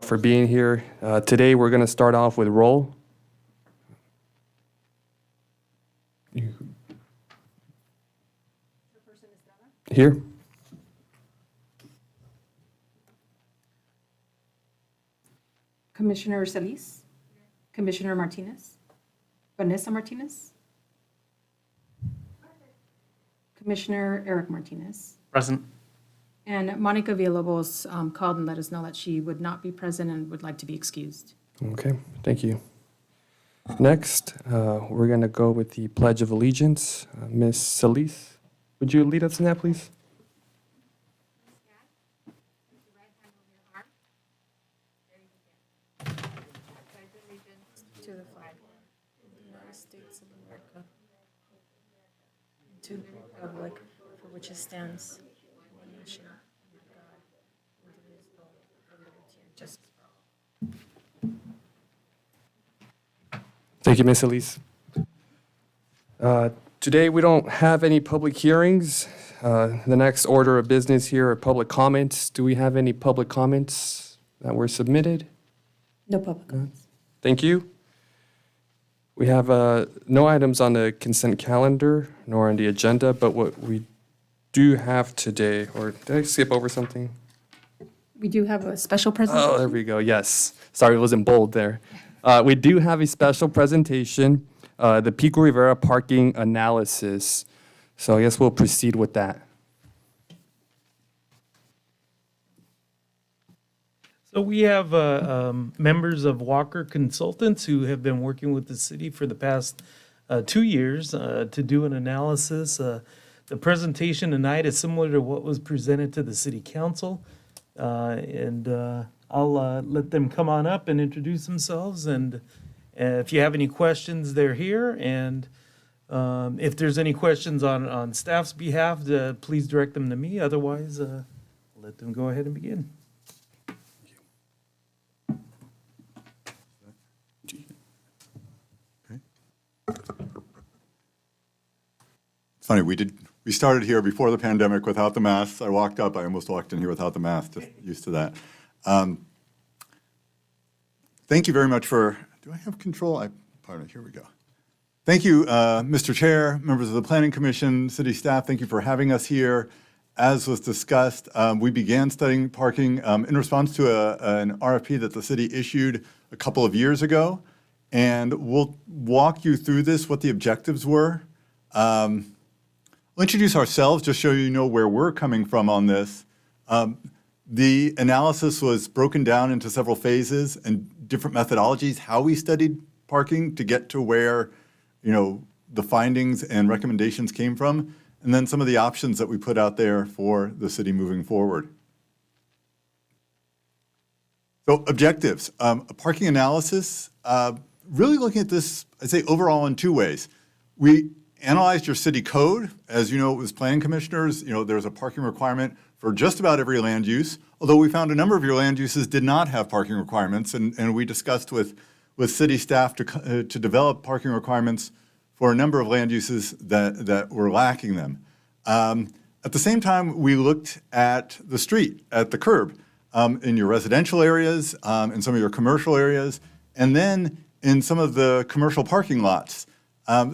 for being here. Today, we're going to start off with roll. Here. Commissioner Solis, Commissioner Martinez, Vanessa Martinez, Commissioner Eric Martinez, Present. and Monica Villalobos called and let us know that she would not be present and would like to be excused. Okay, thank you. Next, we're going to go with the Pledge of Allegiance. Ms. Solis, would you lead us in that, please? To the flag of the United States of America, and to the republic for which it stands, one nation, under God, indivisible, with liberty and justice for all. Thank you, Ms. Solis. Today, we don't have any public hearings. The next order of business here are public comments. Do we have any public comments that were submitted? No public comments. Thank you. We have no items on the consent calendar nor on the agenda, but what we do have today, or did I skip over something? We do have a special presentation. Oh, there we go, yes. Sorry, it wasn't bold there. We do have a special presentation, the Pico Rivera parking analysis. So I guess we'll proceed with that. So we have members of Walker Consultants who have been working with the city for the past 2 years to do an analysis. The presentation tonight is similar to what was presented to the city council. And I'll let them come on up and introduce themselves. And if you have any questions, they're here. And if there's any questions on staff's behalf, please direct them to me. Otherwise, let them go ahead and begin. It's funny, we started here before the pandemic without the masks. I walked up, I almost walked in here without the mask, just used to that. Thank you very much for, do I have control? Pardon me, here we go. Thank you, Mr. Chair, members of the Planning Commission, city staff, thank you for having us here. As was discussed, we began studying parking in response to an RFP that the city issued a couple of years ago. And we'll walk you through this, what the objectives were. We'll introduce ourselves, just so you know where we're coming from on this. The analysis was broken down into several phases and different methodologies, how we studied parking to get to where, the findings and recommendations came from, and then some of the options that we put out there for the city moving forward. So objectives, a parking analysis, really looking at this, I'd say overall in two ways. We analyzed your city code. As you know, it was planning commissioners, there's a parking requirement for just about every land use, although we found a number of your land uses did not have parking requirements, and we discussed with city staff to develop parking requirements for a number of land uses that were lacking them. At the same time, we looked at the street, at the curb, in your residential areas, in some of your commercial areas, and then in some of the commercial parking lots,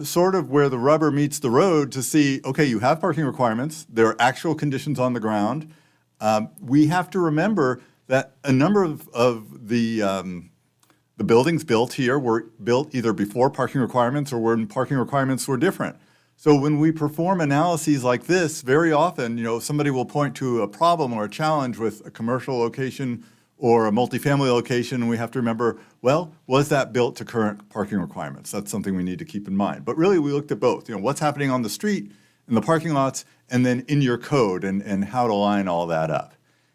sort of where the rubber meets the road to see, okay, you have parking requirements, there are actual conditions on the ground. We have to remember that a number of the buildings built here were built either before parking requirements or when parking requirements were different. So when we perform analyses like this, very often, somebody will point to a problem or a challenge with a commercial location or a multifamily location, and we have to remember, well, was that built to current parking requirements? That's something we need to keep in mind. But really, we looked at both, what's happening on the street, in the parking lots, and then in your code, and how to line all that up,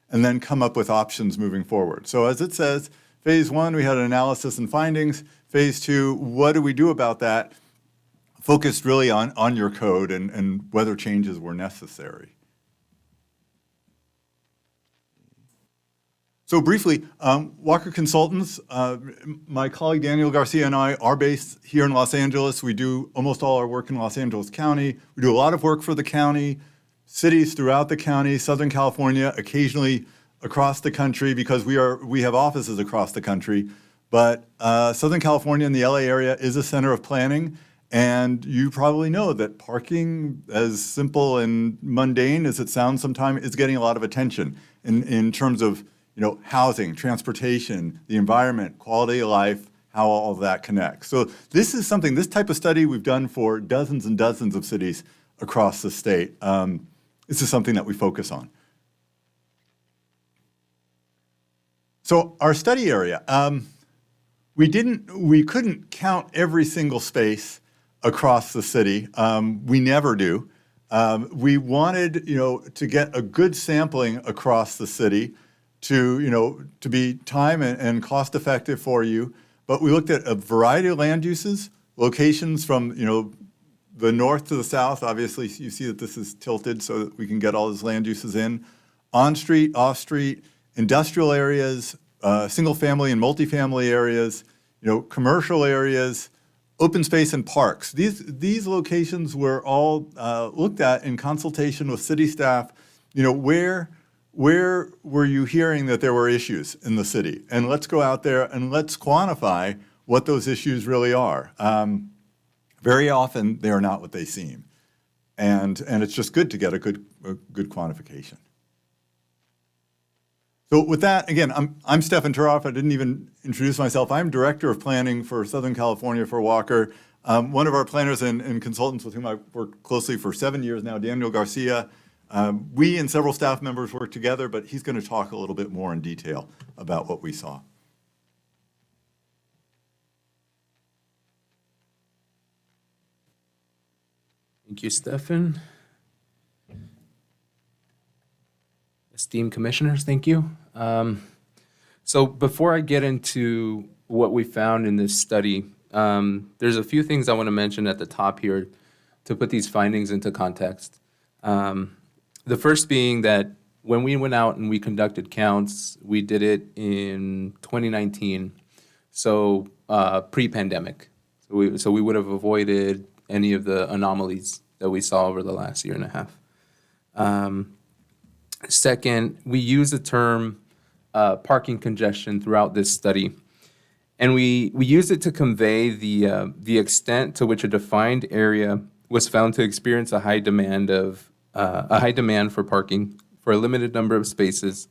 and then come up with options moving forward. So as it says, phase one, we had an analysis and findings. Phase two, what do we do about that? Focused really on your code and whether changes were necessary. So briefly, Walker Consultants, my colleague Daniel Garcia and I are based here in Los Angeles. We do almost all our work in Los Angeles County. We do a lot of work for the county, cities throughout the county, Southern California, occasionally across the country because we have offices across the country. But Southern California and the LA area is a center of planning. And you probably know that parking, as simple and mundane as it sounds sometimes, is getting a lot of attention in terms of housing, transportation, the environment, quality of life, how all of that connects. So this type of study we've done for dozens and dozens of cities across the state. This is something that we focus on. So our study area, we couldn't count every single space across the city. We never do. We wanted, to get a good sampling across the city to be time and cost effective for you. But we looked at a variety of land uses, locations from, the north to the south. Obviously, you see that this is tilted so that we can get all those land uses in. On-street, off-street, industrial areas, single-family and multifamily areas, commercial areas, open space and parks. These locations were all looked at in consultation with city staff. Where were you hearing that there were issues in the city? And let's go out there and let's quantify what those issues really are. Very often, they are not what they seem. And it's just good to get a good quantification. So with that, again, I'm Stefan Turoff. I didn't even introduce myself. I'm Director of Planning for Southern California for Walker. One of our planners and consultants with whom I've worked closely for 7 years now, Daniel Garcia. We and several staff members work together, but he's going to talk a little bit more in detail about what we saw. Thank you, Stefan. Esteemed commissioners, thank you. So before I get into what we found in this study, there's a few things I want to mention at the top here to put these findings into context. The first being that when we went out and we conducted counts, we did it in 2019, so pre-pandemic. So we would have avoided any of the anomalies that we saw over the last year and a half. Second, we use the term parking congestion throughout this study, and we use it to convey the extent to which a defined area was found to experience a high demand for parking for a limited number of spaces,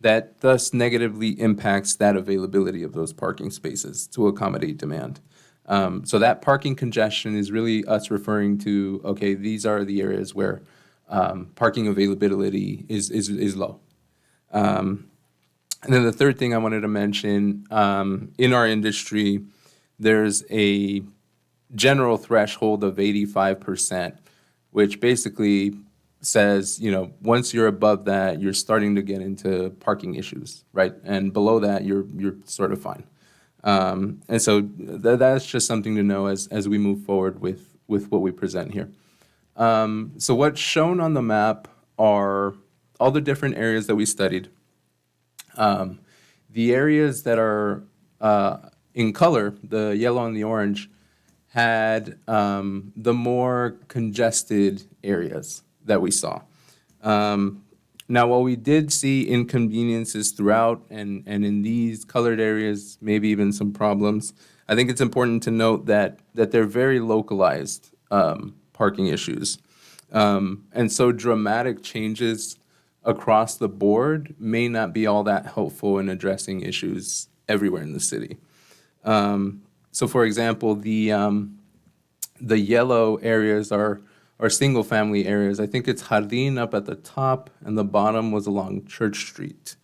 that thus negatively impacts that availability of those parking spaces to accommodate demand. So that parking congestion is really us referring to, okay, these are the areas where parking availability is low. And then the third thing I wanted to mention, in our industry, there's a general threshold of 85%, which basically says, once you're above that, you're starting to get into parking issues, right? And below that, you're sort of fine. And so that's just something to know as we move forward with what we present here. So what's shown on the map are all the different areas that we studied. The areas that are in color, the yellow and the orange, had the more congested areas that we saw. Now, while we did see inconveniences throughout, and in these colored areas, maybe even some problems, I think it's important to note that they're very localized parking issues. And so dramatic changes across the board may not be all that helpful in addressing issues everywhere in the city. So for example, the yellow areas are single-family areas. I think it's Jardín up at the top, and the bottom was along Church Street.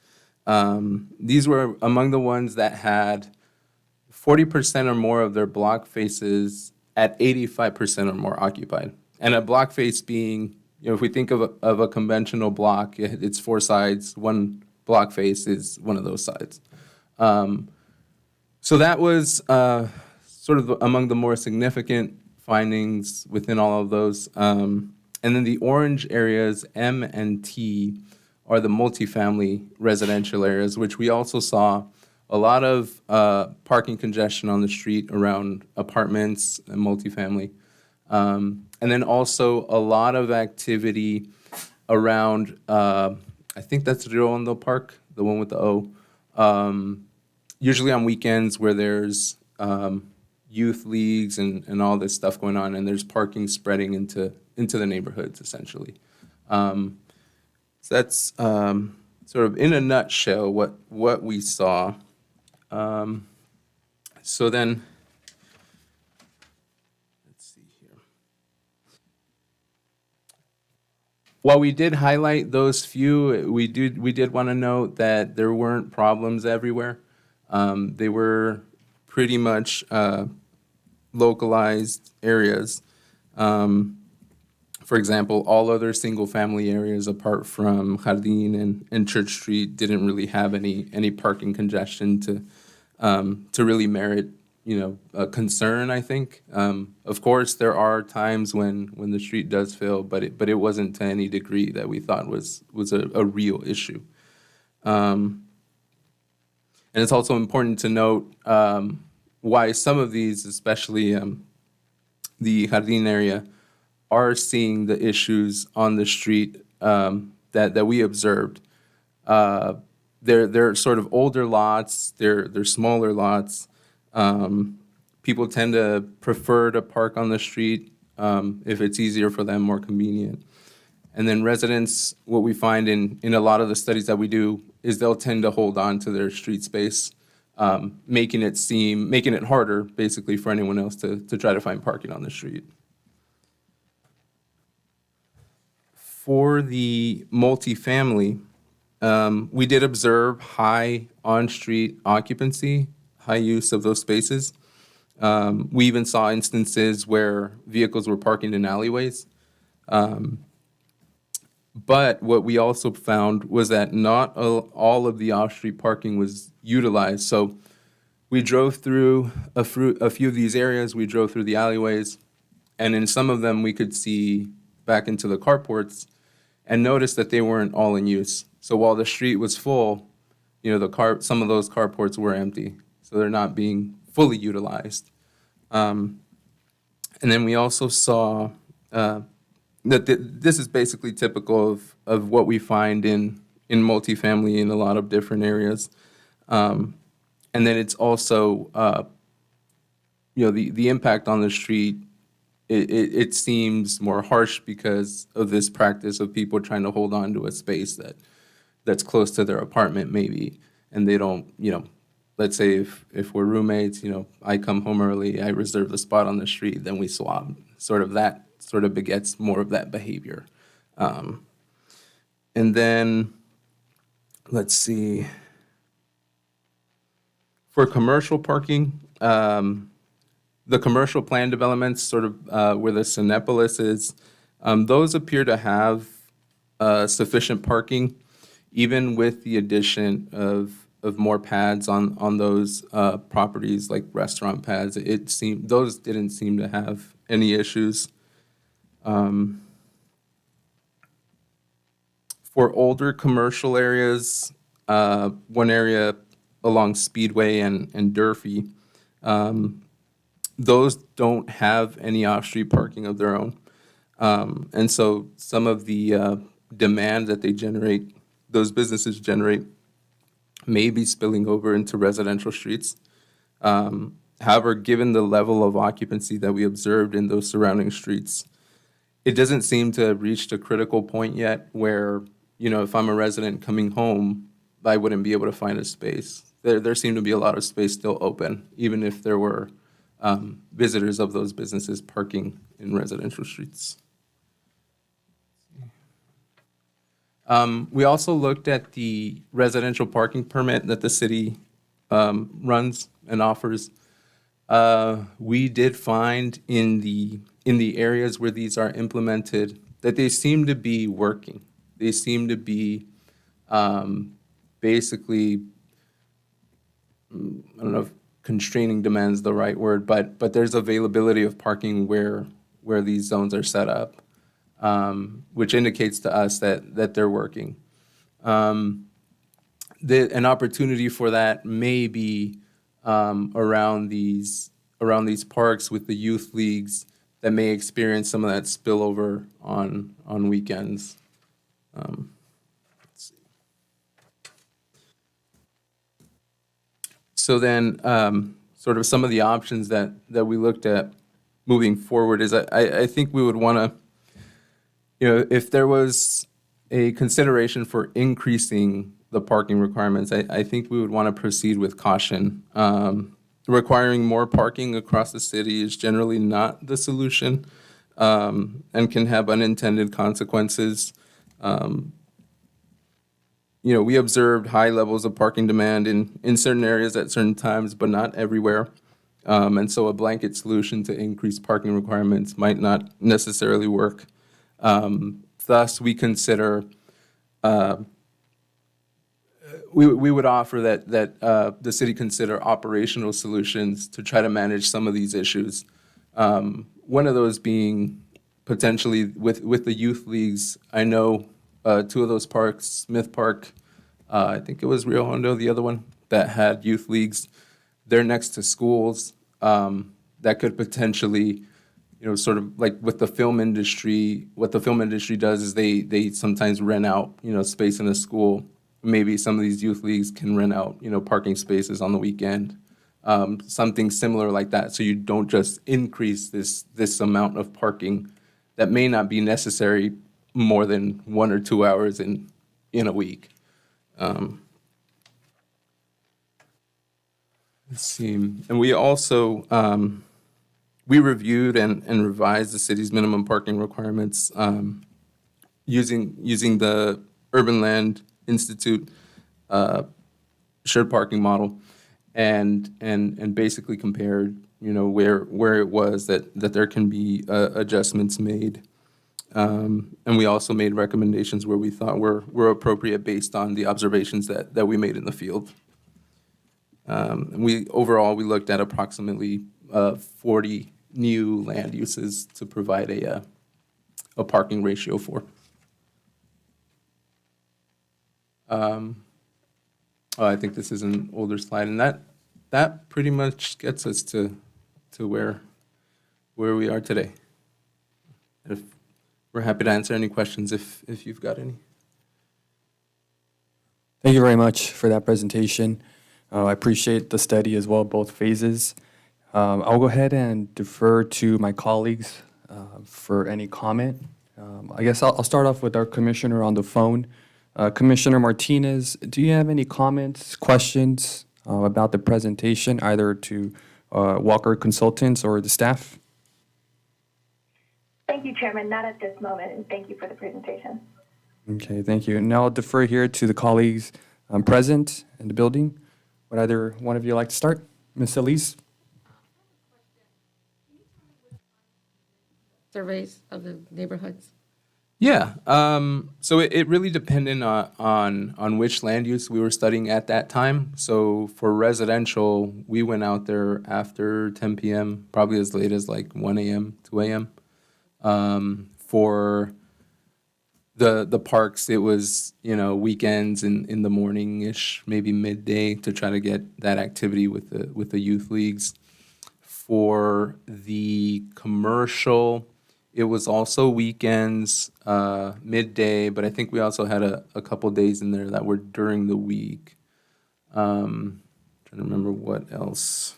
These were among the ones that had 40% or more of their block faces at 85% or more occupied. And a block face being, if we think of a conventional block, it's 4 sides. One block face is one of those sides. So that was sort of among the more significant findings within all of those. And then the orange areas, M and T, are the multifamily residential areas, which we also saw a lot of parking congestion on the street around apartments and multifamily. And then also a lot of activity around I think that's Riondo Park, the one with the O. Usually on weekends where there's youth leagues and all this stuff going on, and there's parking spreading into the neighborhoods, essentially. So that's sort of in a nutshell what we saw. So then, let's see here. While we did highlight those few, we did want to note that there weren't problems everywhere. They were pretty much localized areas. For example, all other single-family areas apart from Jardín and Church Street didn't really have any parking congestion to really merit, a concern, I think. Of course, there are times when the street does fill, but it wasn't to any degree that we thought was a real issue. And it's also important to note why some of these, especially the Jardín area, are seeing the issues on the street that we observed. They're sort of older lots, they're smaller lots. People tend to prefer to park on the street if it's easier for them, more convenient. And then residents, what we find in a lot of the studies that we do is they'll tend to hold on to their street space, making it harder basically for anyone else to try to find parking on the street. For the multifamily, we did observe high on-street occupancy, high use of those spaces. We even saw instances where vehicles were parking in alleyways. But what we also found was that not all of the off-street parking was utilized. So we drove through a few of these areas, we drove through the alleyways, and in some of them we could see back into the carports and noticed that they weren't all in use. So while the street was full, some of those carports were empty. So they're not being fully utilized. And then we also saw that this is basically typical of what we find in multifamily in a lot of different areas. And then it's also, the impact on the street, it seems more harsh because of this practice of people trying to hold on to a space that's close to their apartment maybe, and they don't, let's say if we're roommates, I come home early, I reserve the spot on the street, then we swap. That sort of begets more of that behavior. And then, let's see, for commercial parking, the commercial plan developments, sort of where the Cinepolis is, those appear to have sufficient parking, even with the addition of more pads on those properties, like restaurant pads. Those didn't seem to have any issues. For older commercial areas, one area along Speedway and Durfee, those don't have any off-street parking of their own. And so some of the demand that those businesses generate, may be spilling over into residential streets. However, given the level of occupancy that we observed in those surrounding streets, it doesn't seem to have reached a critical point yet where, if I'm a resident coming home, I wouldn't be able to find a space. There seemed to be a lot of space still open, even if there were visitors of those businesses parking in residential streets. We also looked at the residential parking permit that the city runs and offers. We did find in the areas where these are implemented that they seem to be working. They seem to be basically, I don't know if constraining demand is the right word, but there's availability of parking where these zones are set up. Which indicates to us that they're working. An opportunity for that may be around these parks with the youth leagues that may experience some of that spillover on weekends. Let's see. So then, sort of some of the options that we looked at moving forward is I think we would want to, if there was a consideration for increasing the parking requirements, I think we would want to proceed with caution. Requiring more parking across the city is generally not the solution, and can have unintended consequences. We observed high levels of parking demand in certain areas at certain times, but not everywhere. And so a blanket solution to increase parking requirements might not necessarily work. Thus, we consider, we would offer that the city consider operational solutions to try to manage some of these issues. One of those being potentially with the youth leagues. I know two of those parks, Smith Park, I think it was Rio Hondo, the other one, that had youth leagues. They're next to schools, that could potentially, sort of like with the film industry, what the film industry does is they sometimes rent out, space in a school. Maybe some of these youth leagues can rent out, parking spaces on the weekend. Something similar like that, so you don't just increase this amount of parking that may not be necessary more than 1 or 2 hours in a week. Let's see, and we also we reviewed and revised the city's minimum parking requirements using the Urban Land Institute shared parking model, and basically compared, where it was that there can be adjustments made. And we also made recommendations where we thought were appropriate based on the observations that we made in the field. And we looked at approximately 40 new land uses to provide a parking ratio for. I think this is an older slide, and that pretty much gets us to where we are today. We're happy to answer any questions if you've got any. Thank you very much for that presentation. I appreciate the study as well, both phases. I'll go ahead and defer to my colleagues for any comment. I guess I'll start off with our commissioner on the phone. Commissioner Martinez, do you have any comments, questions about the presentation, either to Walker Consultants or the staff? Thank you, Chairman. Not at this moment, and thank you for the presentation. Okay, thank you. Now I'll defer here to the colleagues present in the building. Would either one of you like to start? Ms. Elise? Surveys of the neighborhoods. Yeah, so it really depended on which land use we were studying at that time. So for residential, we went out there after 10 p.m., probably as late as like 1 a.m., 2 a.m. For the parks, it was, weekends in the morning-ish, maybe midday, to try to get that activity with the youth leagues. For the commercial, it was also weekends, midday, but I think we also had a couple days in there that were during the week. Trying to remember what else.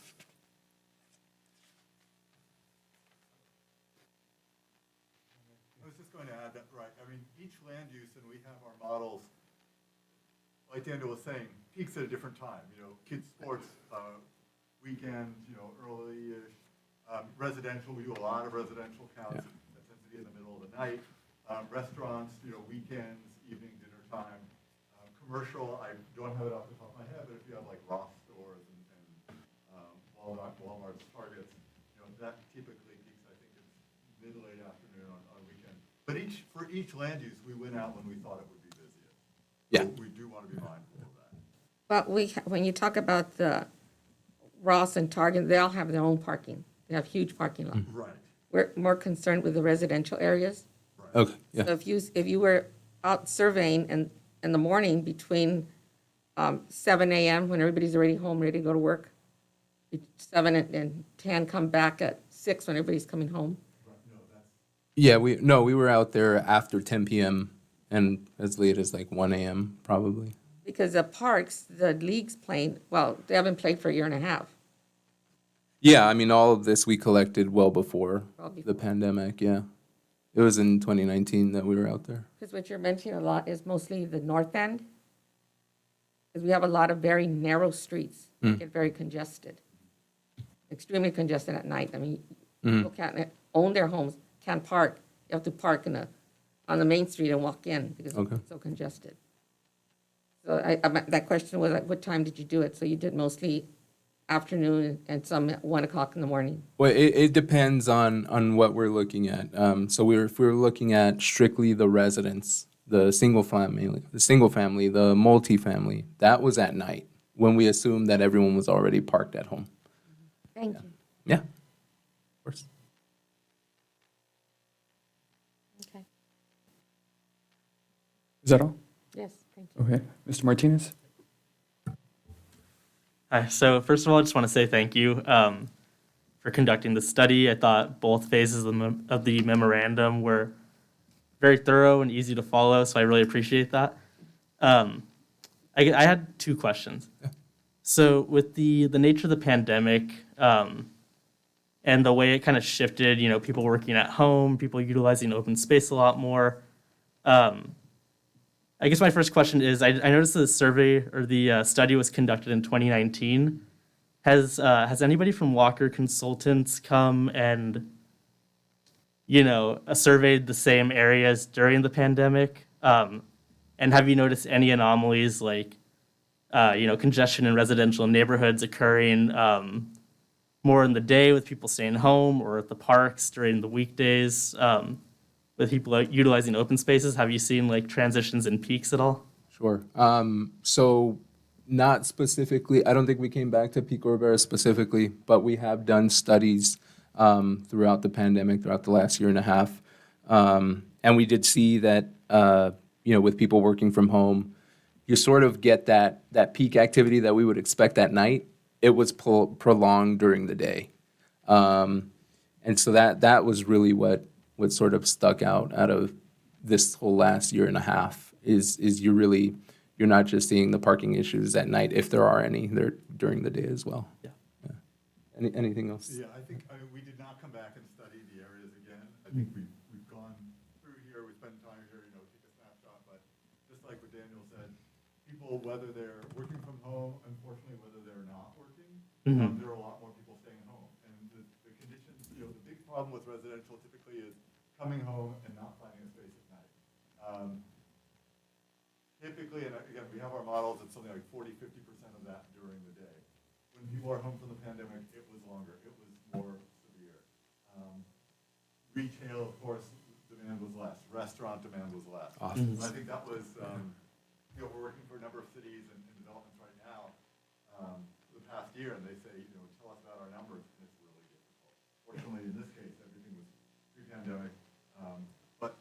I was just going to add that, right, I mean, each land use, and we have our models, like Daniel was saying, peaks at a different time, kids' sports, weekends, early-ish. Residential, we do a lot of residential counts. Yeah. That tends to be in the middle of the night. Restaurants, weekends, evening, dinner time. Commercial, I don't have it off the top of my head, but if you have like Ross stores and Walmart's, Targets, that typically peaks, I think it's mid-late afternoon on weekend. But for each land use, we went out when we thought it would be busiest. Yeah. So we do want to be mindful of that. But when you talk about the Ross and Target, they all have their own parking. They have huge parking lots. Right. We're more concerned with the residential areas. Okay, yeah. So if you were out surveying in the morning between 7 a.m., when everybody's already home, ready to go to work, 7 and 10, come back at 6 when everybody's coming home. Yeah, we were out there after 10 p.m. and as late as like 1 a.m. probably. Because the parks, the league's playing, well, they haven't played for a year and a half. Yeah, I mean, all of this we collected well before Well before. the pandemic, yeah. It was in 2019 that we were out there. Because what you're mentioning a lot is mostly the north end. Because we have a lot of very narrow streets, that get very congested. Extremely congested at night. I mean, people can't own their homes, can't park. You have to park on the main street and walk in because Okay. it's so congested. So that question was, like, what time did you do it? So you did mostly afternoon and some at 1 o'clock in the morning. Well, it depends on what we're looking at. So if we're looking at strictly the residents, the single family, the multifamily, that was at night when we assumed that everyone was already parked at home. Thank you. Yeah, of course. Okay. Is that all? Yes, thank you. Okay. Mr. Martinez? Hi. So first of all, I just want to say thank you for conducting the study. I thought both phases of the memorandum were very thorough and easy to follow, so I really appreciate that. I had two questions. So with the nature of the pandemic and the way it kind of shifted, people working at home, people utilizing open space a lot more, I guess my first question is, I noticed the survey or the study was conducted in 2019. Has anybody from Walker Consultants come and, surveyed the same areas during the pandemic? And have you noticed any anomalies like, congestion in residential neighborhoods occurring more in the day with people staying home or at the parks during the weekdays? With people utilizing open spaces, have you seen like transitions and peaks at all? Sure. So not specifically, I don't think we came back to Pico Rivera specifically, but we have done studies throughout the pandemic, throughout the last year and a half. And we did see that, with people working from home, you sort of get that peak activity that we would expect at night. It was prolonged during the day. And so that was really what sort of stuck out of this whole last year and a half is you're not just seeing the parking issues at night, if there are any, they're during the day as well. Yeah. Anything else? Yeah, I mean, we did not come back and study the areas again. I think we've gone through here, we spent time here, take a snapshot, but just like what Daniel said, people, whether they're working from home, unfortunately, whether they're not working, there are a lot more people staying home. And the conditions, the big problem with residential typically is coming home and not finding a space at night. Typically, and again, we have our models, it's something like 40-50% of that during the day. When people are home from the pandemic, it was longer, it was more severe. Retail, of course, demand was less. Restaurant demand was less. Awesome. I think that was, we're working for a number of cities and developments right now for the past year, and they say, tell us about our numbers, and it's really difficult. Fortunately, in this case, everything was pre-pandemic. But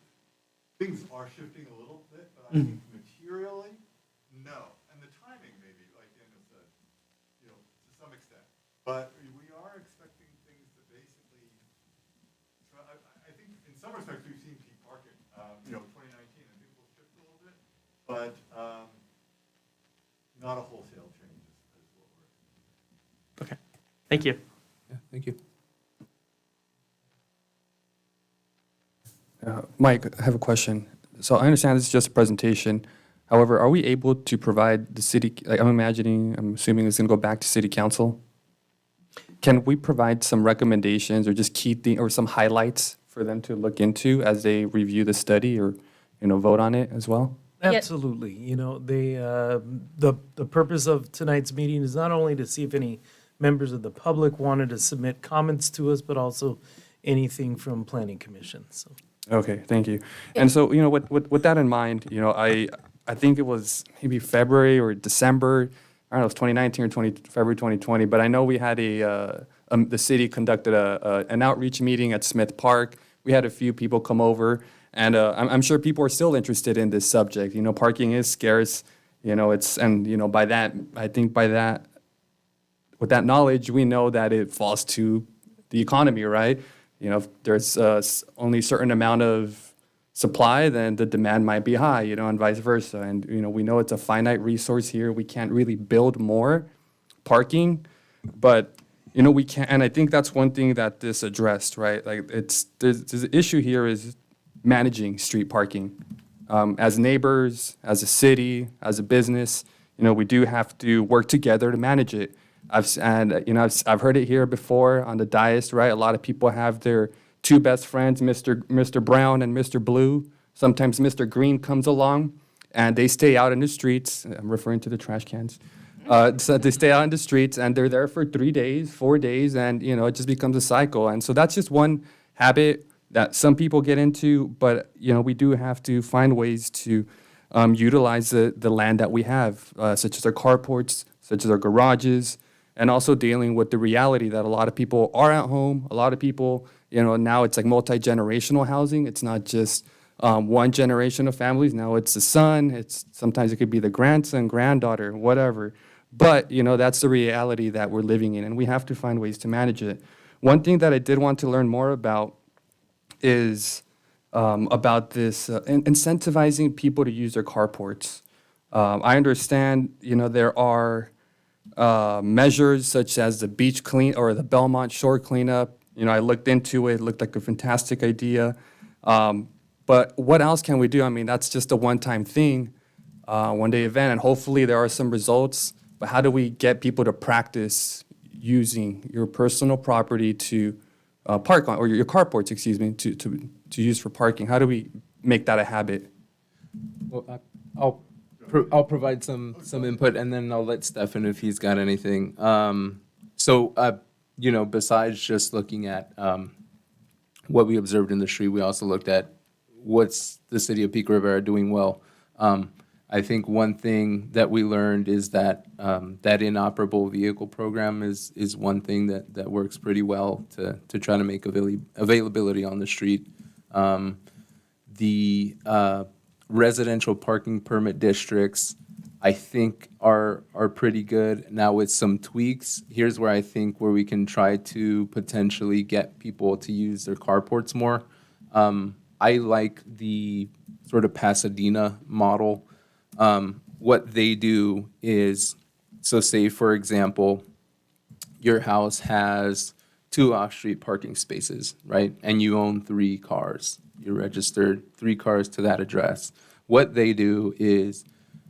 things are shifting a little bit, but I think materially, no. And the timing, maybe, like Daniel said, to some extent. But we are expecting things to basically, I think in some respects we've seen peak parking, 2019, and things will shift a little bit, but not a wholesale change is what we're. Okay, thank you. Yeah, thank you. Mike, I have a question. So I understand this is just a presentation. However, are we able to provide the city, like I'm assuming it's going to go back to city council? Can we provide some recommendations or just or some highlights for them to look into as they review the study or, vote on it as well? Absolutely. The purpose of tonight's meeting is not only to see if any members of the public wanted to submit comments to us, but also anything from planning commission, so. Okay, thank you. And so, with that in mind, I think it was maybe February or December, I don't know, it was 2019 or February 2020, but I know we had the city conducted an outreach meeting at Smith Park. We had a few people come over, and I'm sure people are still interested in this subject. Parking is scarce, by that, I think with that knowledge, we know that it falls to the economy, right? If there's only a certain amount of supply, then the demand might be high, and vice versa. And, we know it's a finite resource here. We can't really build more parking, but, we can't, and I think that's one thing that this addressed, right? Like, there's an issue here is managing street parking. As neighbors, as a city, as a business, we do have to work together to manage it. I've heard it here before on the dais, right? A lot of people have their two best friends, Mr. Brown and Mr. Blue. Sometimes Mr. Green comes along, and they stay out in the streets. I'm referring to the trash cans. So they stay out in the streets, and they're there for 3 days, 4 days, and, it just becomes a cycle. And so that's just one habit that some people get into, but, we do have to find ways to utilize the land that we have, such as our carports, such as our garages, and also dealing with the reality that a lot of people are at home. A lot of people, now it's like multi-generational housing. It's not just one generation of families. Now it's the son. Sometimes it could be the grandson, granddaughter, whatever. But, that's the reality that we're living in, and we have to find ways to manage it. One thing that I did want to learn more about is about this incentivizing people to use their carports. I understand, there are measures such as the beach clean or the Belmont shore cleanup. I looked into it. It looked like a fantastic idea. But what else can we do? I mean, that's just a one-time thing, one-day event, and hopefully there are some results. But how do we get people to practice using your personal property to park on, or your carports, excuse me, to use for parking? How do we make that a habit? Well, I'll provide some input, and then I'll let Stefan if he's got anything. Besides just looking at what we observed in the street, we also looked at what's the city of Pico Rivera doing well. I think one thing that we learned is that that inoperable vehicle program is one thing that works pretty well to try to make availability on the street. The residential parking permit districts, I think, are pretty good. Now with some tweaks, here's where I think where we can try to potentially get people to use their carports more. I like the sort of Pasadena model. What they do is, so say, for example, your house has 2 off-street parking spaces, right? And you own 3 cars. You're registered 3 cars to that address. What they do is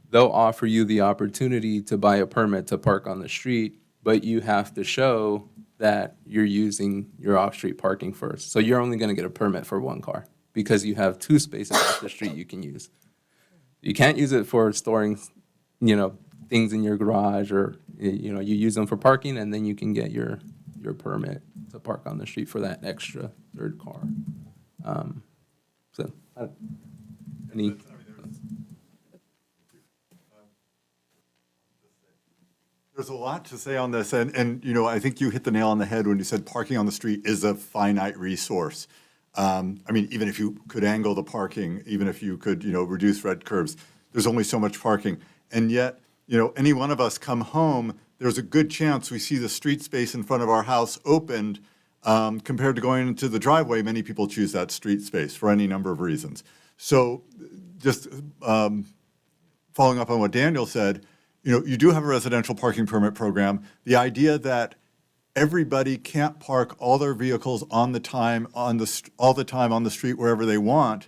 they'll offer you the opportunity to buy a permit to park on the street, but you have to show that you're using your off-street parking first. So you're only going to get a permit for 1 car because you have 2 spaces off the street you can use. You can't use it for storing, things in your garage, or, you use them for parking, and then you can get your permit to park on the street for that extra 3rd car. Any? There's a lot to say on this, and I think you hit the nail on the head when you said parking on the street is a finite resource. Even if you could angle the parking, even if you could, reduce red curbs, there's only so much parking. And yet, any one of us come home, there's a good chance we see the street space in front of our house opened. Compared to going into the driveway, many people choose that street space for any number of reasons. So just following up on what Daniel said, you do have a residential parking permit program. The idea that everybody can't park all their vehicles all the time on the street wherever they want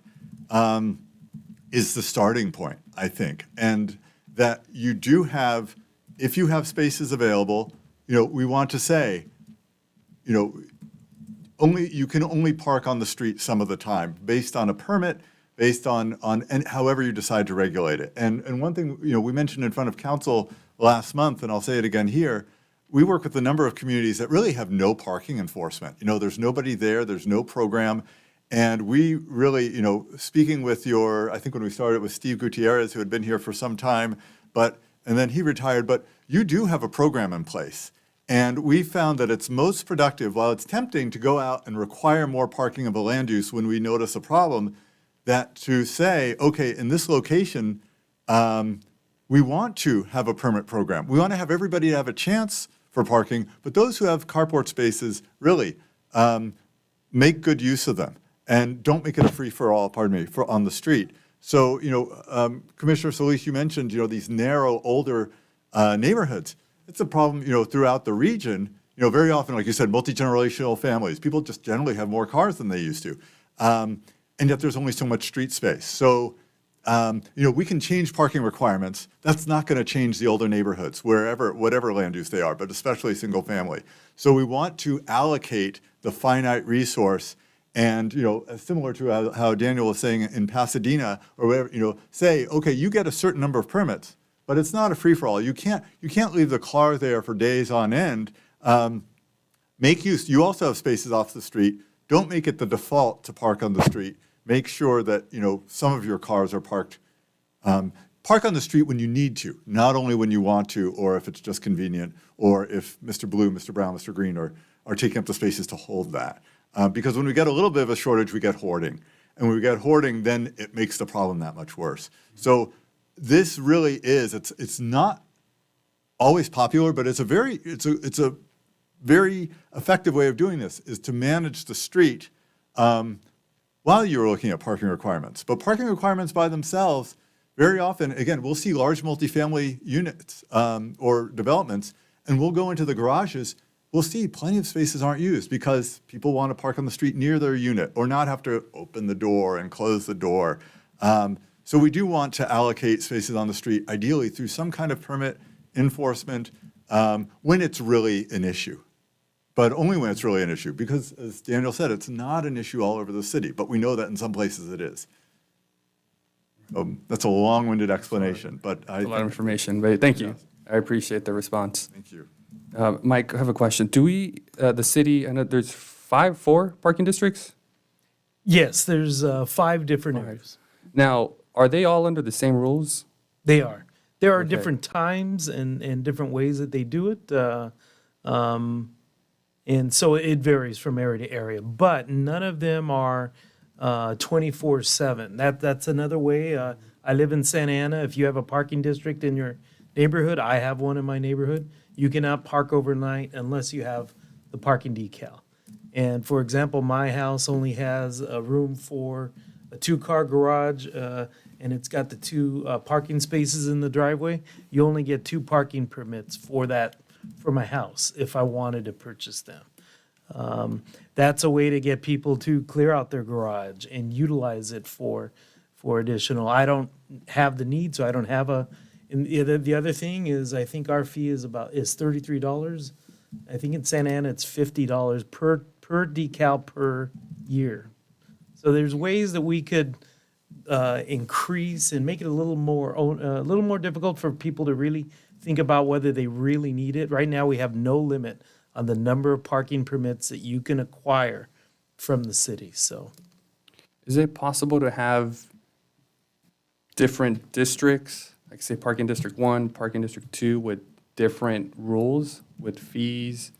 is the starting point, I think. And that you do have, if you have spaces available, we want to say, you can only park on the street some of the time based on a permit, based on and however you decide to regulate it. And one thing, we mentioned in front of council last month, and I'll say it again here, we work with a number of communities that really have no parking enforcement. There's nobody there, there's no program. And we really, speaking with I think when we started with Steve Gutierrez, who had been here for some time, and then he retired, but you do have a program in place. And we found that it's most productive, while it's tempting to go out and require more parking of a land use when we notice a problem, that to say, okay, in this location, we want to have a permit program. We want to have everybody have a chance for parking, but those who have carport spaces, really make good use of them. and don't make it a free-for-all, on the street. So, Commissioner Solis, you mentioned, these narrow, older neighborhoods. It's a problem, throughout the region. Very often, like you said, multi-generational families. People just generally have more cars than they used to. And yet there's only so much street space. So, we can change parking requirements. That's not going to change the older neighborhoods, whatever land use they are, but especially single family. So we want to allocate the finite resource and, similar to how Daniel was saying in Pasadena or whatever, say, okay, you get a certain number of permits, but it's not a free-for-all. You can't leave the car there for days on end. Make use, you also have spaces off the street. Don't make it the default to park on the street. Make sure that, some of your cars are parked. Park on the street when you need to, not only when you want to, or if it's just convenient, or if Mr. Blue, Mr. Brown, Mr. Green are taking up the spaces to hold that. Because when we get a little bit of a shortage, we get hoarding. And when we get hoarding, then it makes the problem that much worse. So this really is, it's not always popular, but it's a very effective way of doing this, is to manage the street while you're looking at parking requirements. But parking requirements by themselves, very often, again, we'll see large multifamily units or developments, and we'll go into the garages. We'll see plenty of spaces aren't used because people want to park on the street near their unit or not have to open the door and close the door. So we do want to allocate spaces on the street, ideally through some kind of permit enforcement when it's really an issue. But only when it's really an issue, because as Daniel said, it's not an issue all over the city, but we know that in some places it is. That's a long-winded explanation, but A lot of information, but thank you. I appreciate the response. Thank you. Mike, I have a question. Do we, the city, I know there's four parking districts? Yes, there's 5 different areas. Now, are they all under the same rules? They are. There are Okay. different times and different ways that they do it. And so it varies from area to area, but none of them are 24/7. That's another way. I live in Santa Ana. If you have a parking district in your neighborhood, I have one in my neighborhood, you cannot park overnight unless you have the parking decal. And for example, my house only has a room for a 2-car garage, and it's got the 2 parking spaces in the driveway. You only get 2 parking permits for that, for my house, if I wanted to purchase them. That's a way to get people to clear out their garage and utilize it for additional. I don't have the need, so I don't have a. And the other thing is, I think our fee is $33. I think in Santa Ana it's $50 per decal per year. So there's ways that we could increase and make it a little more difficult for people to really think about whether they really need it. Right now, we have no limit on the number of parking permits that you can acquire from the city. So, Is it possible to have different districts, like say parking district 1, parking district 2, with different rules, with fees?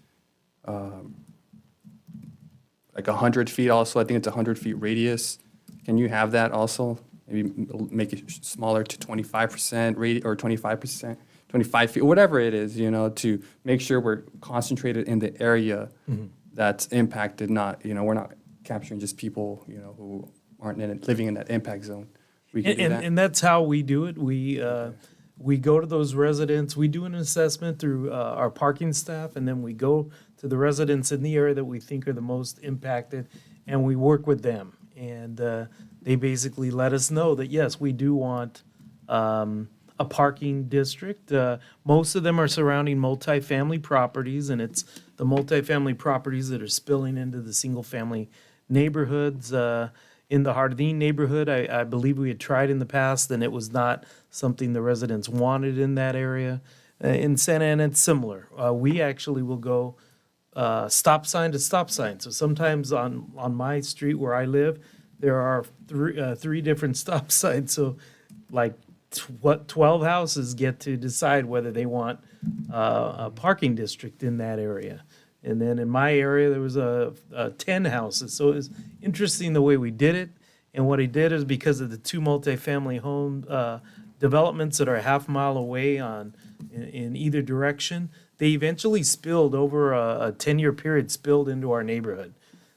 Like 100 feet also, I think it's 100 feet radius. Can you have that also? Maybe make it smaller to 25% or 25%, 25 feet, whatever it is, to make sure we're concentrated in the area that's impacted, not, we're not capturing just people, who aren't living in that impact zone. We can do that. and that's how we do it. We go to those residents, we do an assessment through our parking staff, and then we go to the residents in the area that we think are the most impacted, and we work with them. And they basically let us know that, yes, we do want a parking district. Most of them are surrounding multifamily properties, and it's the multifamily properties that are spilling into the single-family neighborhoods. In the Hardin neighborhood, I believe we had tried in the past, and it was not something the residents wanted in that area. In Santa Ana, it's similar. We actually will go stop sign to stop sign. So sometimes on my street where I live, there are three different stop signs. So like 12 houses get to decide whether they want a parking district in that area. And then in my area, there was 10 houses. So it was interesting the way we did it. And what he did is because of the 2 multifamily home developments that are a half mile away in either direction, they eventually spilled over a 10-year period, spilled into our neighborhood.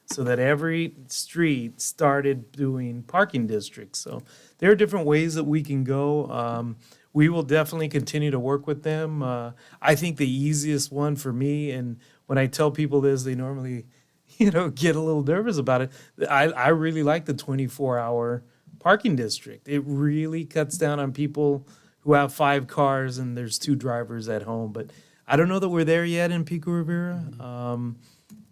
so that every street started doing parking districts. So there are different ways that we can go. We will definitely continue to work with them. I think the easiest one for me, and when I tell people this, they normally, get a little nervous about it. I really like the 24-hour parking district. It really cuts down on people who have 5 cars and there's 2 drivers at home. But I don't know that we're there yet in Pico Rivera.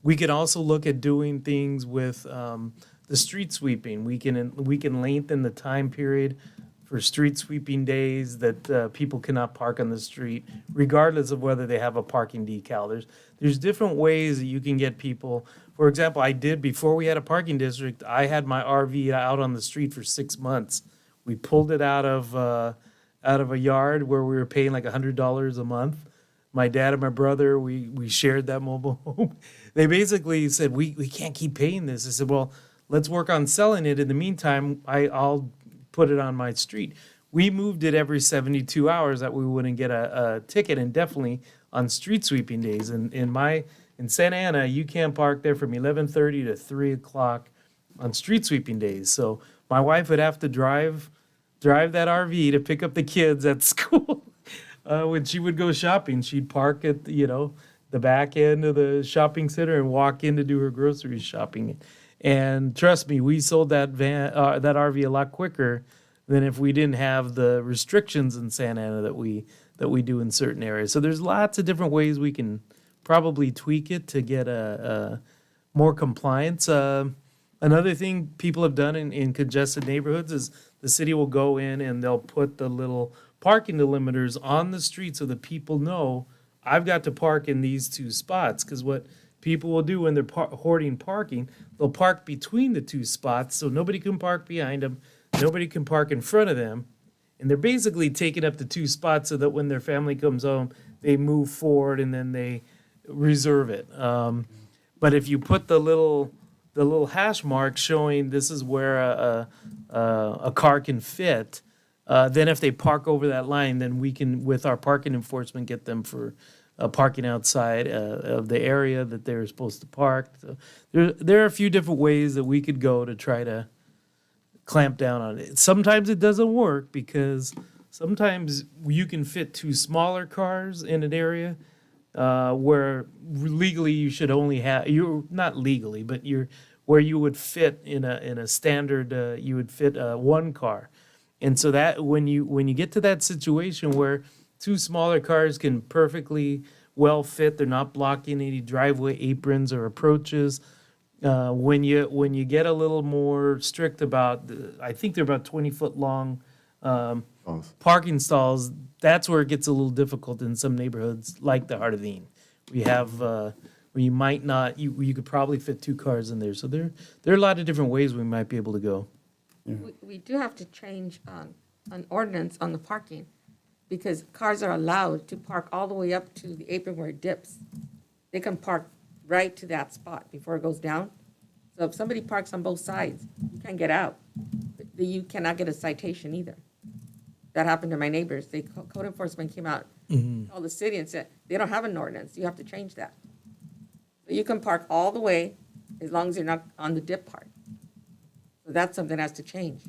We could also look at doing things with the street sweeping. We can lengthen the time period for street sweeping days that people cannot park on the street, regardless of whether they have a parking decal. There's different ways that you can get people. For example, before we had a parking district, I had my RV out on the street for 6 months. We pulled it out of a yard where we were paying like $100 a month. My dad and my brother, we shared that mobile home. They basically said, we can't keep paying this. I said, well, let's work on selling it. In the meantime, I'll put it on my street. We moved it every 72 hours that we wouldn't get a ticket, and definitely on street sweeping days. In Santa Ana, you can't park there from 11:30 to 3 o'clock on street sweeping days. So my wife would have to drive that RV to pick up the kids at school. When she would go shopping, she'd park at the back end of the shopping center and walk in to do her grocery shopping. And trust me, we sold that RV a lot quicker than if we didn't have the restrictions in Santa Ana that we do in certain areas. So there's lots of different ways we can probably tweak it to get a more compliance. Another thing people have done in congested neighborhoods is the city will go in and they'll put the little parking delimiters on the street so that people know I've got to park in these 2 spots. Because what people will do when they're hoarding parking, they'll park between the 2 spots so nobody can park behind them, nobody can park in front of them. And they're basically taking up the 2 spots so that when their family comes home, they move forward and then they reserve it. But if you put the little hash mark showing this is where a car can fit, then if they park over that line, then we can, with our parking enforcement, get them for parking outside of the area that they're supposed to park. So there are a few different ways that we could go to try to clamp down on it. Sometimes it doesn't work because sometimes you can fit 2 smaller cars in an area where legally you should only have, you're not legally, but where you would fit in a standard, you would fit 1 car. And so that when you get to that situation where 2 smaller cars can perfectly well fit, they're not blocking any driveway aprons or approaches. When you get a little more strict about, I think they're about 20-foot long parking stalls, that's where it gets a little difficult in some neighborhoods like the Jardín. We have where you might not, you could probably fit 2 cars in there. So there are a lot of different ways we might be able to go. We do have to change an ordinance on the parking, because cars are allowed to park all the way up to the apron where it dips. They can park right to that spot before it goes down. So if somebody parks on both sides, you can't get out. You cannot get a citation either. That happened to my neighbors. Code enforcement came out, called the city and said, they don't have an ordinance. You have to change that. So you can park all the way as long as you're not on the dip part. So that's something that has to change.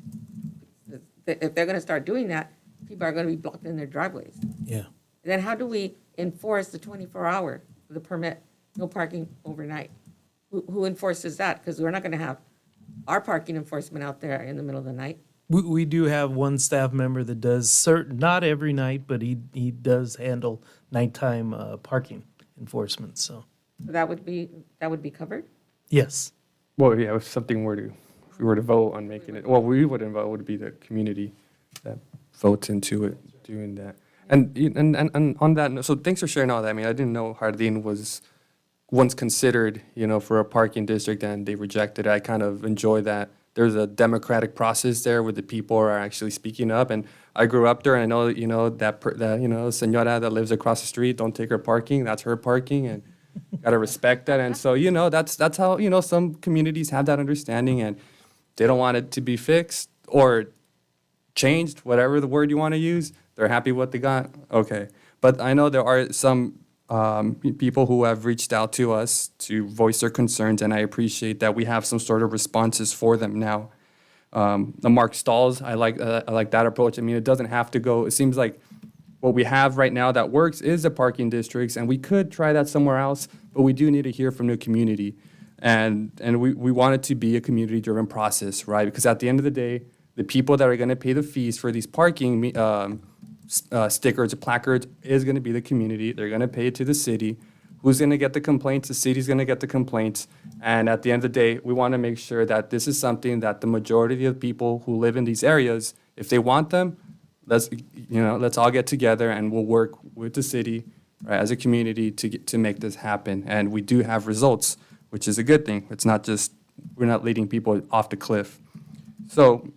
If they're going to start doing that, people are going to be blocked in their driveways. Yeah. Then how do we enforce the 24-hour, the permit, no parking overnight? Who enforces that? Because we're not going to have our parking enforcement out there in the middle of the night. We do have one staff member that does not every night, but he does handle nighttime parking enforcement. So That would be covered? yes. Well, yeah, if something if we were to vote on making it, well, we wouldn't vote, it would be the community that votes into it, doing that. And on that note, so thanks for sharing all that. I mean, I didn't know Jardín was once considered, for a parking district, and they rejected it. I kind of enjoy that. There's a democratic process there where the people are actually speaking up. And I grew up there, and I know, that señora that lives across the street, don't take her parking, that's her parking, and gotta respect that. And so, that's how, some communities have that understanding, and they don't want it to be fixed or changed, whatever the word you want to use. They're happy with what they got. Okay. But I know there are some people who have reached out to us to voice their concerns, and I appreciate that we have some sort of responses for them now. The Mark Stalls, I like that approach. I mean, it doesn't have to go. It seems like what we have right now that works is the parking districts, and we could try that somewhere else, but we do need to hear from the community. And we want it to be a community-driven process, right? Because at the end of the day, the people that are going to pay the fees for these parking stickers or placards is going to be the community. They're going to pay it to the city. Who's going to get the complaints? The city's going to get the complaints. And at the end of the day, we want to make sure that this is something that the majority of people who live in these areas, if they want them, let's all get together and we'll work with the city, right, as a community to make this happen. And we do have results, which is a good thing. It's not just, we're not leading people off the cliff. So,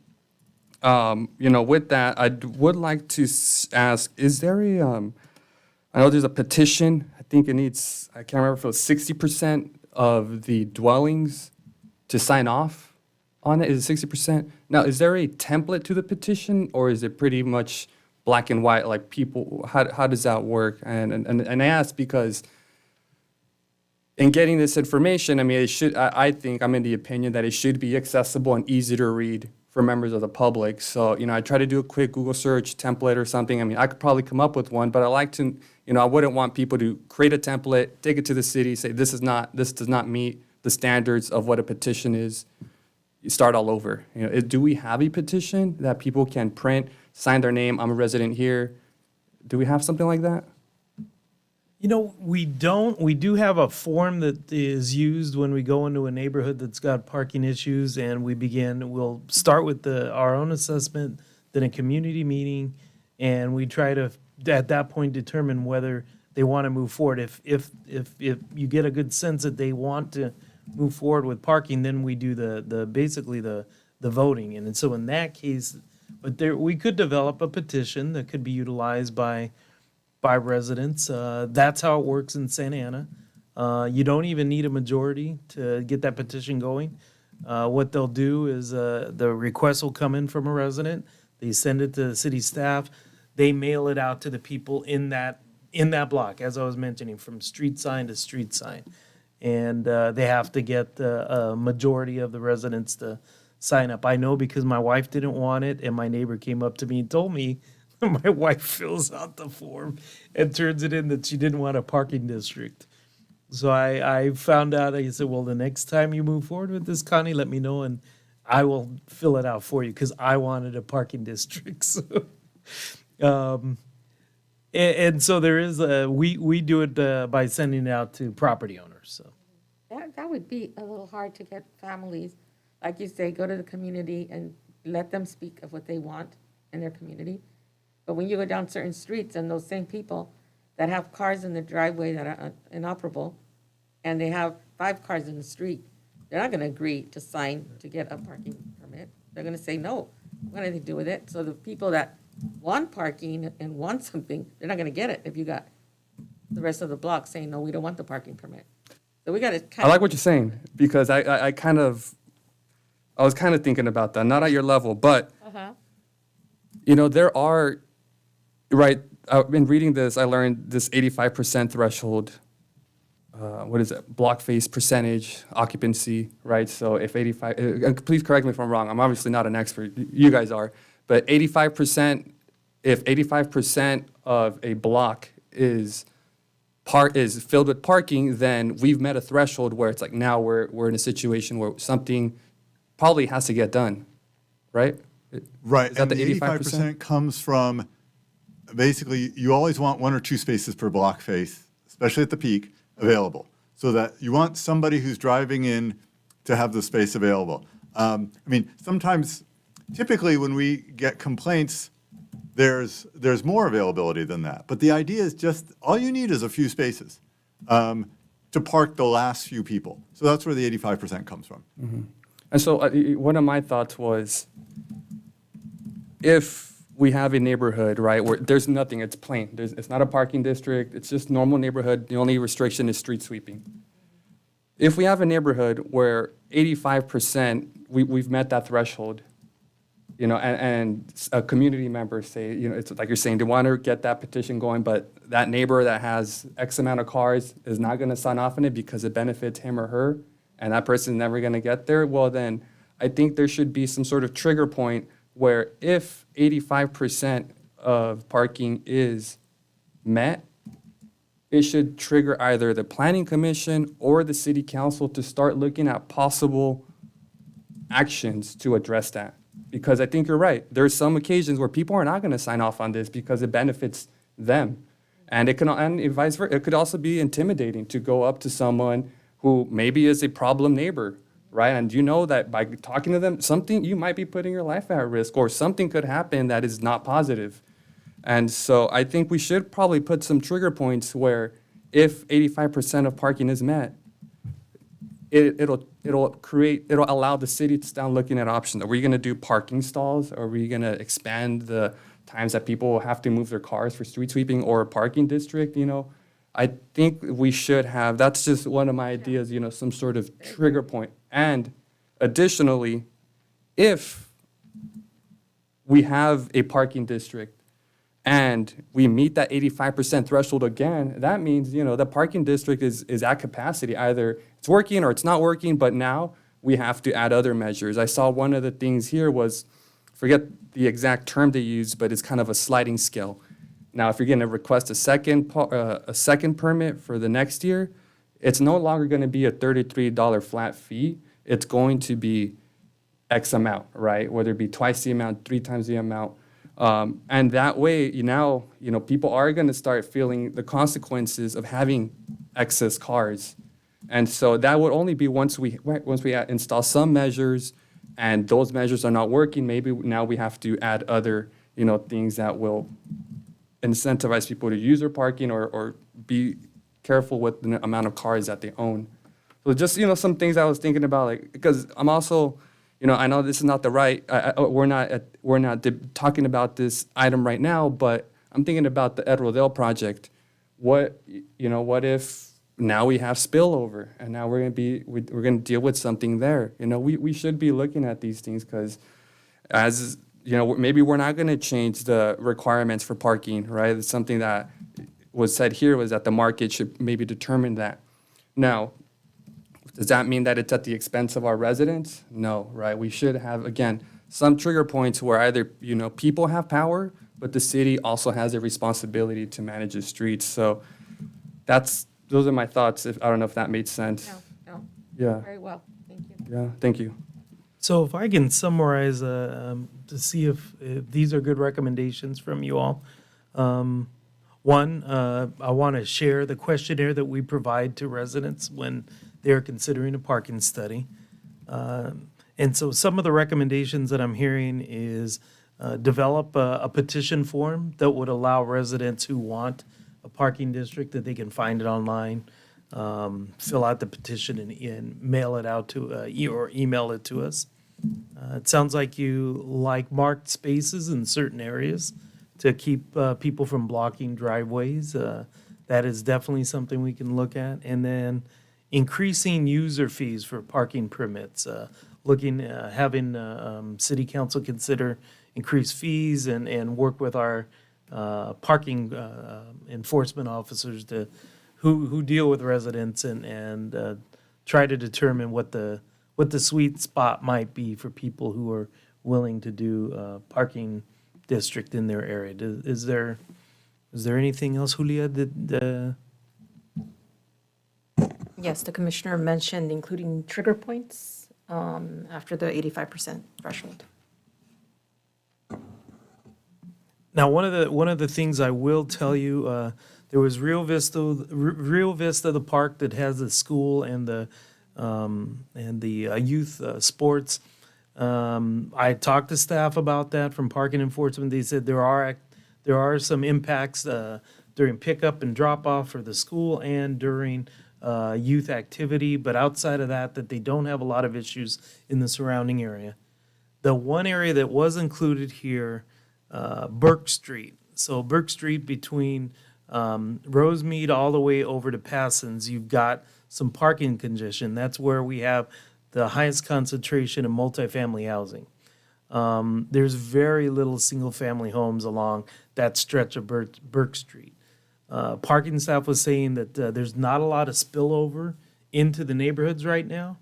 with that, I would like to ask, is there I know there's a petition, I think it needs, I can't remember if it was 60% of the dwellings to sign off on it. Is it 60%? Now, is there a template to the petition, or is it pretty much black and white, like people, how does that work? And I ask because in getting this information, I mean, I think, I'm in the opinion that it should be accessible and easy to read for members of the public. So, I try to do a quick Google search template or something. I mean, I could probably come up with one, but I like to, I wouldn't want people to create a template, take it to the city, say, this does not meet the standards of what a petition is. You start all over. Do we have a petition that people can print, sign their name, I'm a resident here? Do we have something like that? We don't. We do have a form that is used when we go into a neighborhood that's got parking issues, and we'll start with our own assessment, then a community meeting, and we try to, at that point, determine whether they want to move forward. If you get a good sense that they want to move forward with parking, then we do basically the voting. And so in that case, we could develop a petition that could be utilized by residents. That's how it works in Santa Ana. You don't even need a majority to get that petition going. What they'll do is the request will come in from a resident. They send it to the city staff. They mail it out to the people in that block, as I was mentioning, from street sign to street sign. And they have to get a majority of the residents to sign up. I know because my wife didn't want it, and my neighbor came up to me and told me my wife fills out the form and turns it in that she didn't want a parking district. So I found out, I said, well, the next time you move forward with this, Connie, let me know, and I will fill it out for you because I wanted a parking district. So, and so there is we do it by sending it out to property owners. So That would be a little hard to get families, like you say, go to the community and let them speak of what they want in their community. But when you go down certain streets and those same people that have cars in the driveway that are inoperable, and they have 5 cars in the street, they're not going to agree to sign to get a parking permit. They're going to say, no, what do they do with it? So the people that want parking and want something, they're not going to get it if you got the rest of the block saying, no, we don't want the parking permit. So we got to I like what you're saying, because I was kind of thinking about that, not at your level, but, there are, right, in reading this, I learned this 85% threshold, what is it, block face percentage, occupancy, right? So if 85, please correct me if I'm wrong, I'm obviously not an expert, you guys are, but 85%, if 85% of a block is filled with parking, then we've met a threshold where it's like now we're in a situation where something probably has to get done, right? Right, Is that and the the 85%? 85% comes from, basically, you always want 1 or 2 spaces per block face, especially at the peak, available. So that you want somebody who's driving in to have the space available. Sometimes, typically when we get complaints, there's more availability than that. But the idea is just, all you need is a few spaces to park the last few people. So that's where the 85% comes from. Mm-hmm. And so one of my thoughts was, if we have a neighborhood, right, where there's nothing, it's plain, it's not a parking district, it's just normal neighborhood, the only restriction is street sweeping. If we have a neighborhood where 85%, we've met that threshold, you know, and a community member say, you know, it's like you're saying, they want to get that petition going, but that neighbor that has X amount of cars is not going to sign off on it because it benefits him or her, and that person's never going to get there, well, then I think there should be some sort of trigger point where if 85% of parking is met, it should trigger either the planning commission or the city council to start looking at possible actions to address that. Because I think you're right. There's some occasions where people are not going to sign off on this because it benefits them. And it can, and vice versa. It could also be intimidating to go up to someone who maybe is a problem neighbor, right? And you know that by talking to them, something, you might be putting your life at risk, or something could happen that is not positive. And so I think we should probably put some trigger points where if 85% of parking is met, it'll allow the city to start looking at options. Are we going to do parking stalls? Are we going to expand the times that people have to move their cars for street sweeping or a parking district? You know, I think we should have, that's just one of my ideas, you know, some sort of trigger point. And additionally, if we have a parking district and we meet that 85% threshold again, that means, you know, the parking district is at capacity. Either it's working or it's not working, but now we have to add other measures. I saw one of the things here was, forget the exact term they use, but it's kind of a sliding scale. Now, if you're going to request a second permit for the next year, it's no longer going to be a $33 flat fee. It's going to be X amount, right? Whether it be twice the amount, 3 times the amount. And that way, people are going to start feeling the consequences of having excess cars. And so that would only be once we install some measures, and those measures are not working. Maybe now we have to add other, things that will incentivize people to use their parking or be careful with the amount of cars that they own. So just, some things I was thinking about, like, because I'm also, I know this is not the right, we're not talking about this item right now, but I'm thinking about the Ed Rodell project. What if now we have spillover and now we're going to deal with something there? We should be looking at these things because maybe we're not going to change the requirements for parking, right? It's something that was said here was that the market should maybe determine that. Now, does that mean that it's at the expense of our residents? No, right? We should have, again, some trigger points where either, people have power, but the city also has a responsibility to manage the streets. So those are my thoughts. I don't know if that made sense. No. Yeah. Very well, thank you. Yeah, thank you. So if I can summarize to see if these are good recommendations from you all. One, I want to share the questionnaire that we provide to residents when they're considering a parking study. And so some of the recommendations that I'm hearing is develop a petition form that would allow residents who want a parking district that they can find it online, fill out the petition and mail it out to or email it to us. It sounds like you like marked spaces in certain areas to keep people from blocking driveways. That is definitely something we can look at. And then increasing user fees for parking permits, having city council consider increased fees and work with our parking enforcement officers who deal with residents and try to determine what the sweet spot might be for people who are willing to do parking district in their area. Is there anything else, Julia? Yes, the commissioner mentioned including trigger points after the 85% threshold. Now, one of the things I will tell you, there was Rio Vista, the park that has the school and the youth sports. I talked to staff about that from parking enforcement. They said there are some impacts during pickup and drop off for the school and during youth activity, but outside of that they don't have a lot of issues in the surrounding area. The one area that was included here, Burke Street. So Burke Street between Rosemead all the way over to Passons, you've got some parking congestion. That's where we have the highest concentration of multifamily housing. there's very little single-family homes along that stretch of Burke Street. Parking staff was saying that there's not a lot of spillover into the neighborhoods right now,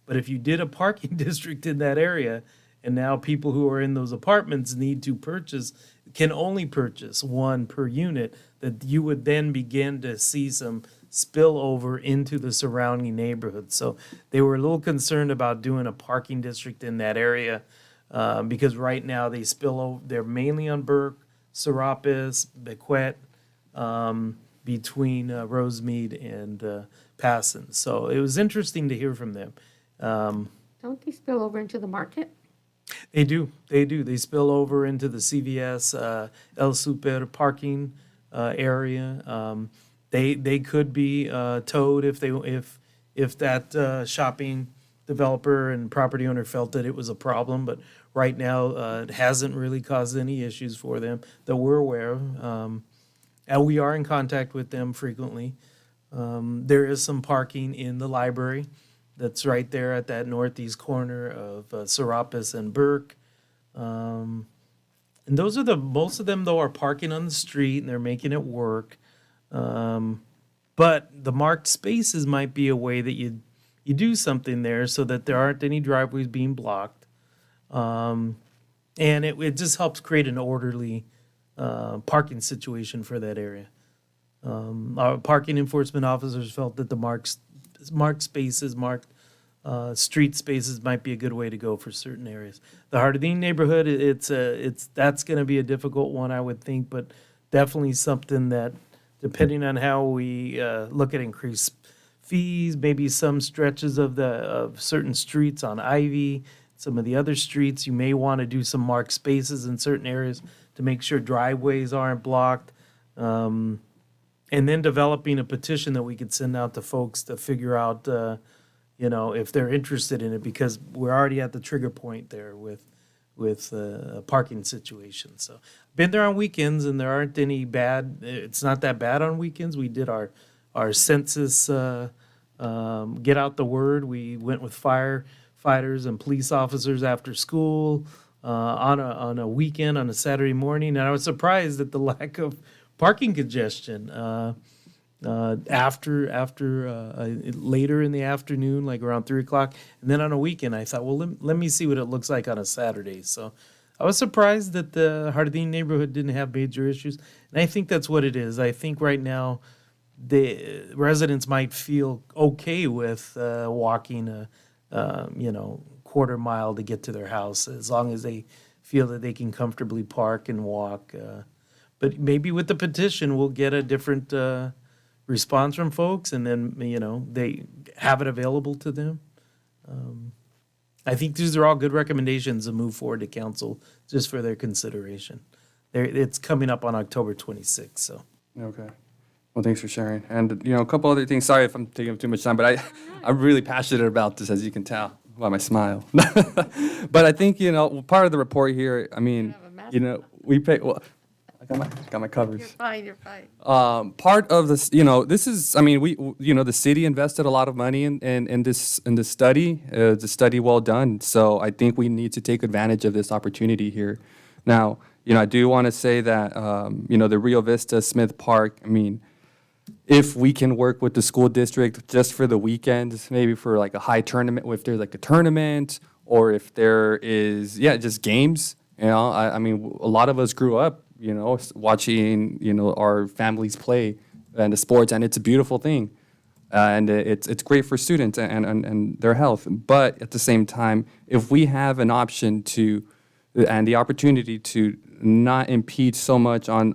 but if you did a parking district in that area, and now people who are in those apartments need to can only purchase one per unit, that you would then begin to see some spillover into the surrounding neighborhoods. So they were a little concerned about doing a parking district in that area because right now they spill over. They're mainly on Burke, Serapis, Bequet, between Rosemead and Passon. So it was interesting to hear from them. Don't they spill over into the market? They do. They spill over into the CVS, El Super parking area. They could be towed if that shopping developer and property owner felt that it was a problem. But right now, it hasn't really caused any issues for them that we're aware of. And we are in contact with them frequently. There is some parking in the library that's right there at that northeast corner of Serapis and Burke. And those are most of them, though, are parking on the street and they're making it work. But the marked spaces might be a way that you do something there so that there aren't any driveways being blocked. And it just helps create an orderly parking situation for that area. Our parking enforcement officers felt that the marked spaces, street spaces might be a good way to go for certain areas. The Hardin neighborhood, that's going to be a difficult one, I would think, but definitely something that, depending on how we look at increased fees, maybe some stretches of certain streets on Ivy, some of the other streets, you may want to do some marked spaces in certain areas to make sure driveways aren't blocked. And then developing a petition that we could send out to folks to figure out, if they're interested in it, because we're already at the trigger point there with a parking situation. So been there on weekends, and there aren't any bad. It's not that bad on weekends. We did our census, get out the word. We went with firefighters and police officers after school on a weekend, on a Saturday morning, and I was surprised at the lack of parking congestion after later in the afternoon, like around 3:00, and then on a weekend, I thought, well, let me see what it looks like on a Saturday. So I was surprised that the Hardin neighborhood didn't have major issues, and I think that's what it is. I think right now the residents might feel okay with walking a quarter mile to get to their house, as long as they feel that they can comfortably park and walk. But maybe with the petition, we'll get a different response from folks, and then, they have it available to them. I think these are all good recommendations to move forward to council just for their consideration. It's coming up on October 26th, so. Okay. Well, thanks for sharing. And, a couple other things. Sorry if I'm taking up too much time, but I'm really passionate about this, as you can tell by my smile. But I think, part of the report here, we pay, well, I got my covers. You're fine. Part of this, this is, the city invested a lot of money in this study. It's a study well done. So I think we need to take advantage of this opportunity here. Now, I do want to say that, the Rio Vista Smith Park, if we can work with the school district just for the weekends, maybe for like a high tournament, if there's like a tournament, or if there is, just games, a lot of us grew up, watching, our families play and the sports, and it's a beautiful thing. And it's great for students and their health. But at the same time, if we have an option and the opportunity to not impede so much on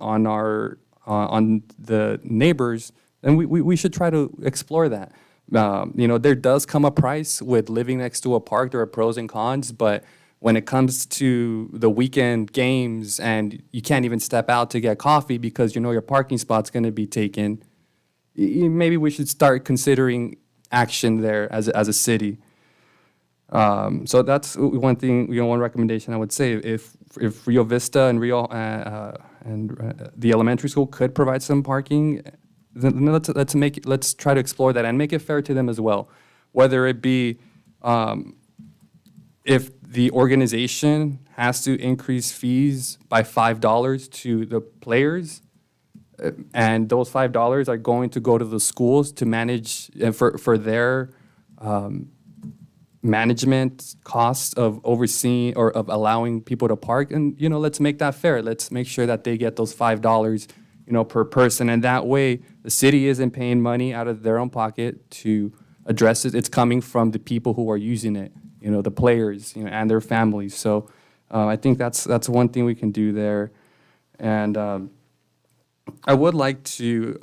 the neighbors, then we should try to explore that. There does come a price with living next to a park. There are pros and cons, but when it comes to the weekend games and you can't even step out to get coffee because your parking spot's going to be taken, maybe we should start considering action there as a city. So that's one thing, one recommendation I would say. If Rio Vista and the elementary school could provide some parking, then let's try to explore that and make it fair to them as well. Whether it be if the organization has to increase fees by $5 to the players, and those $5 are going to go to the schools to manage for their management costs of overseeing or of allowing people to park. And, let's make that fair. Let's make sure that they get those $5, per person. And that way, the city isn't paying money out of their own pocket to address it. It's coming from the people who are using it, the players, and their families. So I think that's one thing we can do there. And I would like to,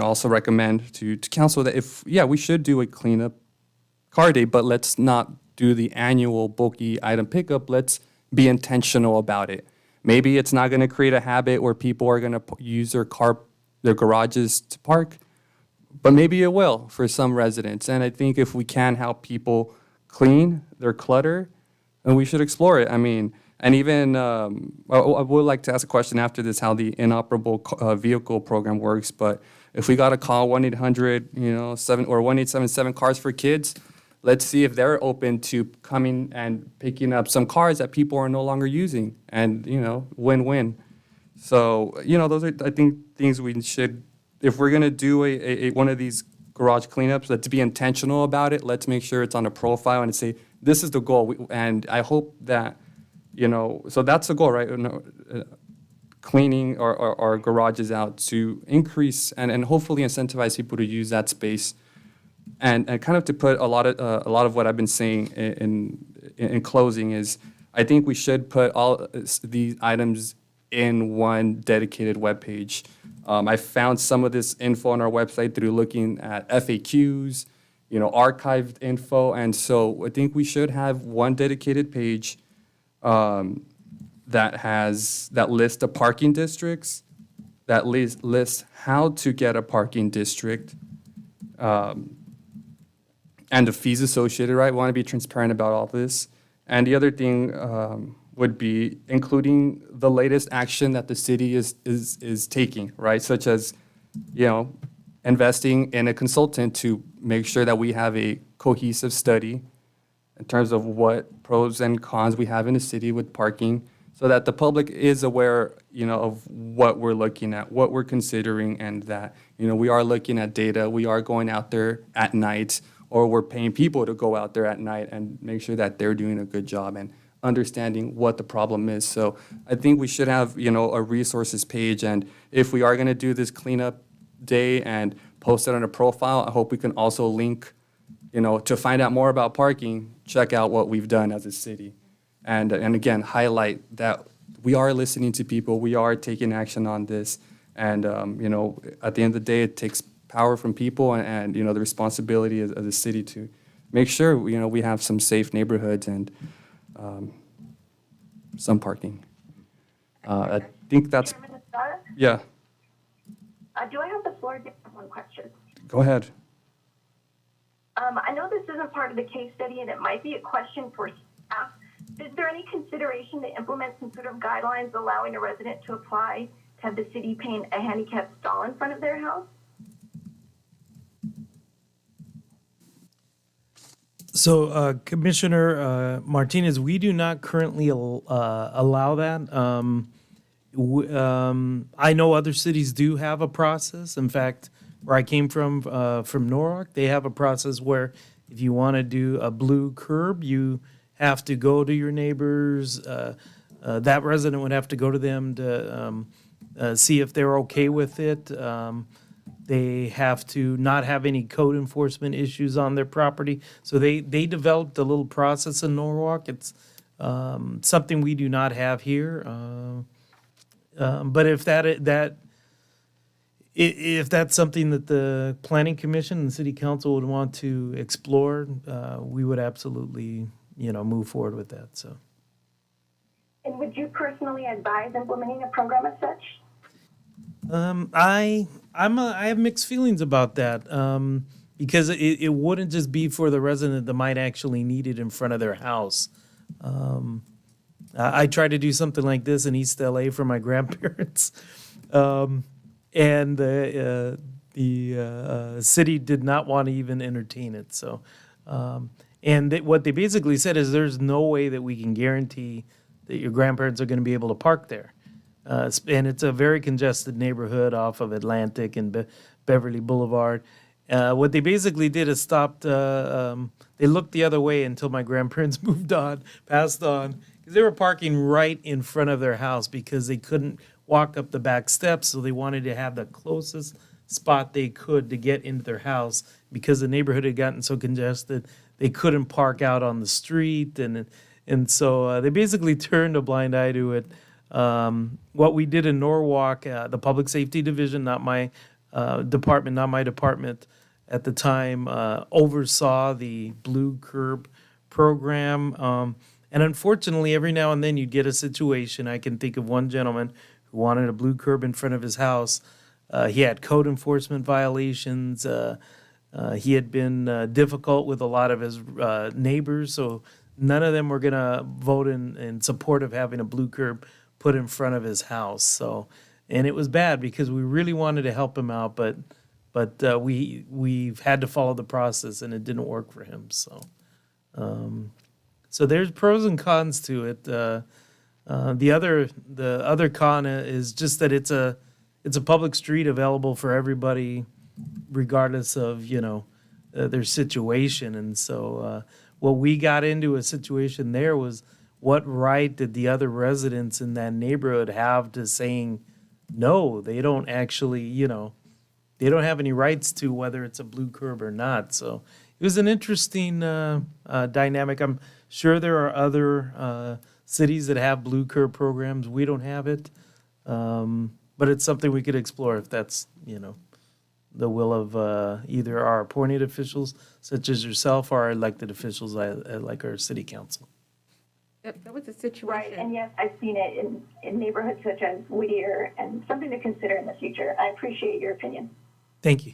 also recommend to council that we should do a cleanup car day, but let's not do the annual bulky item pickup. Let's be intentional about it. Maybe it's not going to create a habit where people are going to use their garages to park, but maybe it will for some residents. And I think if we can help people clean their clutter, then we should explore it. I mean, and even I would like to ask a question after this, how the inoperable vehicle program works. But if we got to call 1-800, 7 or 1-877 Cars for Kids, let's see if they're open to coming and picking up some cars that people are no longer using, and, win-win. So, those are, I think, things we should, if we're going to do a one of these garage cleanups, let's be intentional about it. Let's make sure it's on a profile and say, this is the goal. And I hope that, so that's the goal, right? Cleaning our garages out to increase and hopefully incentivize people to use that space. And kind of to put a lot of what I've been saying in closing is, I think we should put all these items in one dedicated webpage. I found some of this info on our website through looking at FAQs, archived info, and so I think we should have one dedicated page that lists the parking districts, that lists how to get a parking district. And the fees associated, right? We want to be transparent about all this. And the other thing would be including the latest action that the city is taking, right? Such as, investing in a consultant to make sure that we have a cohesive study in terms of what pros and cons we have in the city with parking, so that the public is aware, of what we're looking at, what we're considering, and that, we are looking at data, we are going out there at night, or we're paying people to go out there at night and make sure that they're doing a good job and understanding what the problem is. So I think we should have, a resources page. And if we are going to do this cleanup day and post it on a profile, I hope we can also link, to find out more about parking, check out what we've done as a city. And again, highlight that we are listening to people, we are taking action on this. And, at the end of the day, it takes power from people and the responsibility of the city to make sure, we have some safe neighborhoods and some parking. I think that's, Chairman Estrada, yeah, do I have the floor to have one question? go ahead. I know this isn't part of the case study, and it might be a question for staff. Is there any consideration to implement some sort of guidelines allowing a resident to apply to have the city paint a handicap stall in front of their house? So, Commissioner Martinez, we do not currently allow that. I know other cities do have a process. In fact, where I came from Norwalk, they have a process where if you want to do a blue curb, you have to go to your neighbors. That resident would have to go to them to see if they're okay with it. They have to not have any code enforcement issues on their property. So they developed a little process in Norwalk. It's something we do not have here. But if that's something that the Planning Commission and the City Council would want to explore, we would absolutely, move forward with that. So. And would you personally advise implementing a program as such? I have mixed feelings about that because it wouldn't just be for the resident that might actually need it in front of their house. I tried to do something like this in East LA for my grandparents, and the city did not want to even entertain it. So, what they basically said is there's no way that we can guarantee that your grandparents are going to be able to park there. And it's a very congested neighborhood off of Atlantic and Beverly Boulevard. What they basically did is stopped, they looked the other way until my grandparents passed on, because they were parking right in front of their house because they couldn't walk up the back steps, so they wanted to have the closest spot they could to get into their house because the neighborhood had gotten so congested they couldn't park out on the street, and so they basically turned a blind eye to it. What we did in Norwalk, the Public Safety Division, not my department at the time, oversaw the Blue Curb program. And unfortunately, every now and then you'd get a situation. I can think of one gentleman who wanted a blue curb in front of his house. He had code enforcement violations. He had been difficult with a lot of his neighbors, so none of them were going to vote in support of having a blue curb put in front of his house. So, and it was bad because we really wanted to help him out, but we've had to follow the process, and it didn't work for him. So there's pros and cons to it. The other con is just that it's a public street available for everybody, regardless of their situation. And so what we got into a situation there was, what right did the other residents in that neighborhood have to saying no? They don't actually, they don't have any rights to whether it's a blue curb or not. So it was an interesting dynamic. I'm sure there are other cities that have blue curb programs. We don't have it, but it's something we could explore if that's, the will of either our appointed officials, such as yourself, or our elected officials, like our city council. That was a situation. Right, and yes, I've seen it in neighborhoods such as Whittier, and something to consider in the future. I appreciate your opinion. Thank you.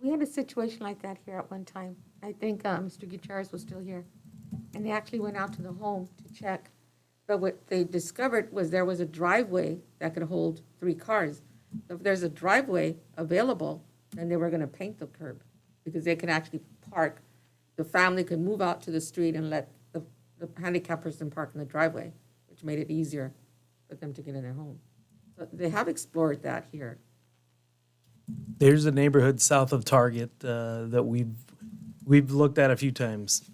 We had a situation like that here at one time. I think Mr. Gutierrez was still here. And they actually went out to the home to check. But what they discovered was there was a driveway that could hold 3 cars. So if there's a driveway available, then they were going to paint the curb because they could actually park. The family could move out to the street and let the handicapped person park in the driveway, which made it easier for them to get in their home. So they have explored that here. There's a neighborhood south of Target that we've looked at a few times,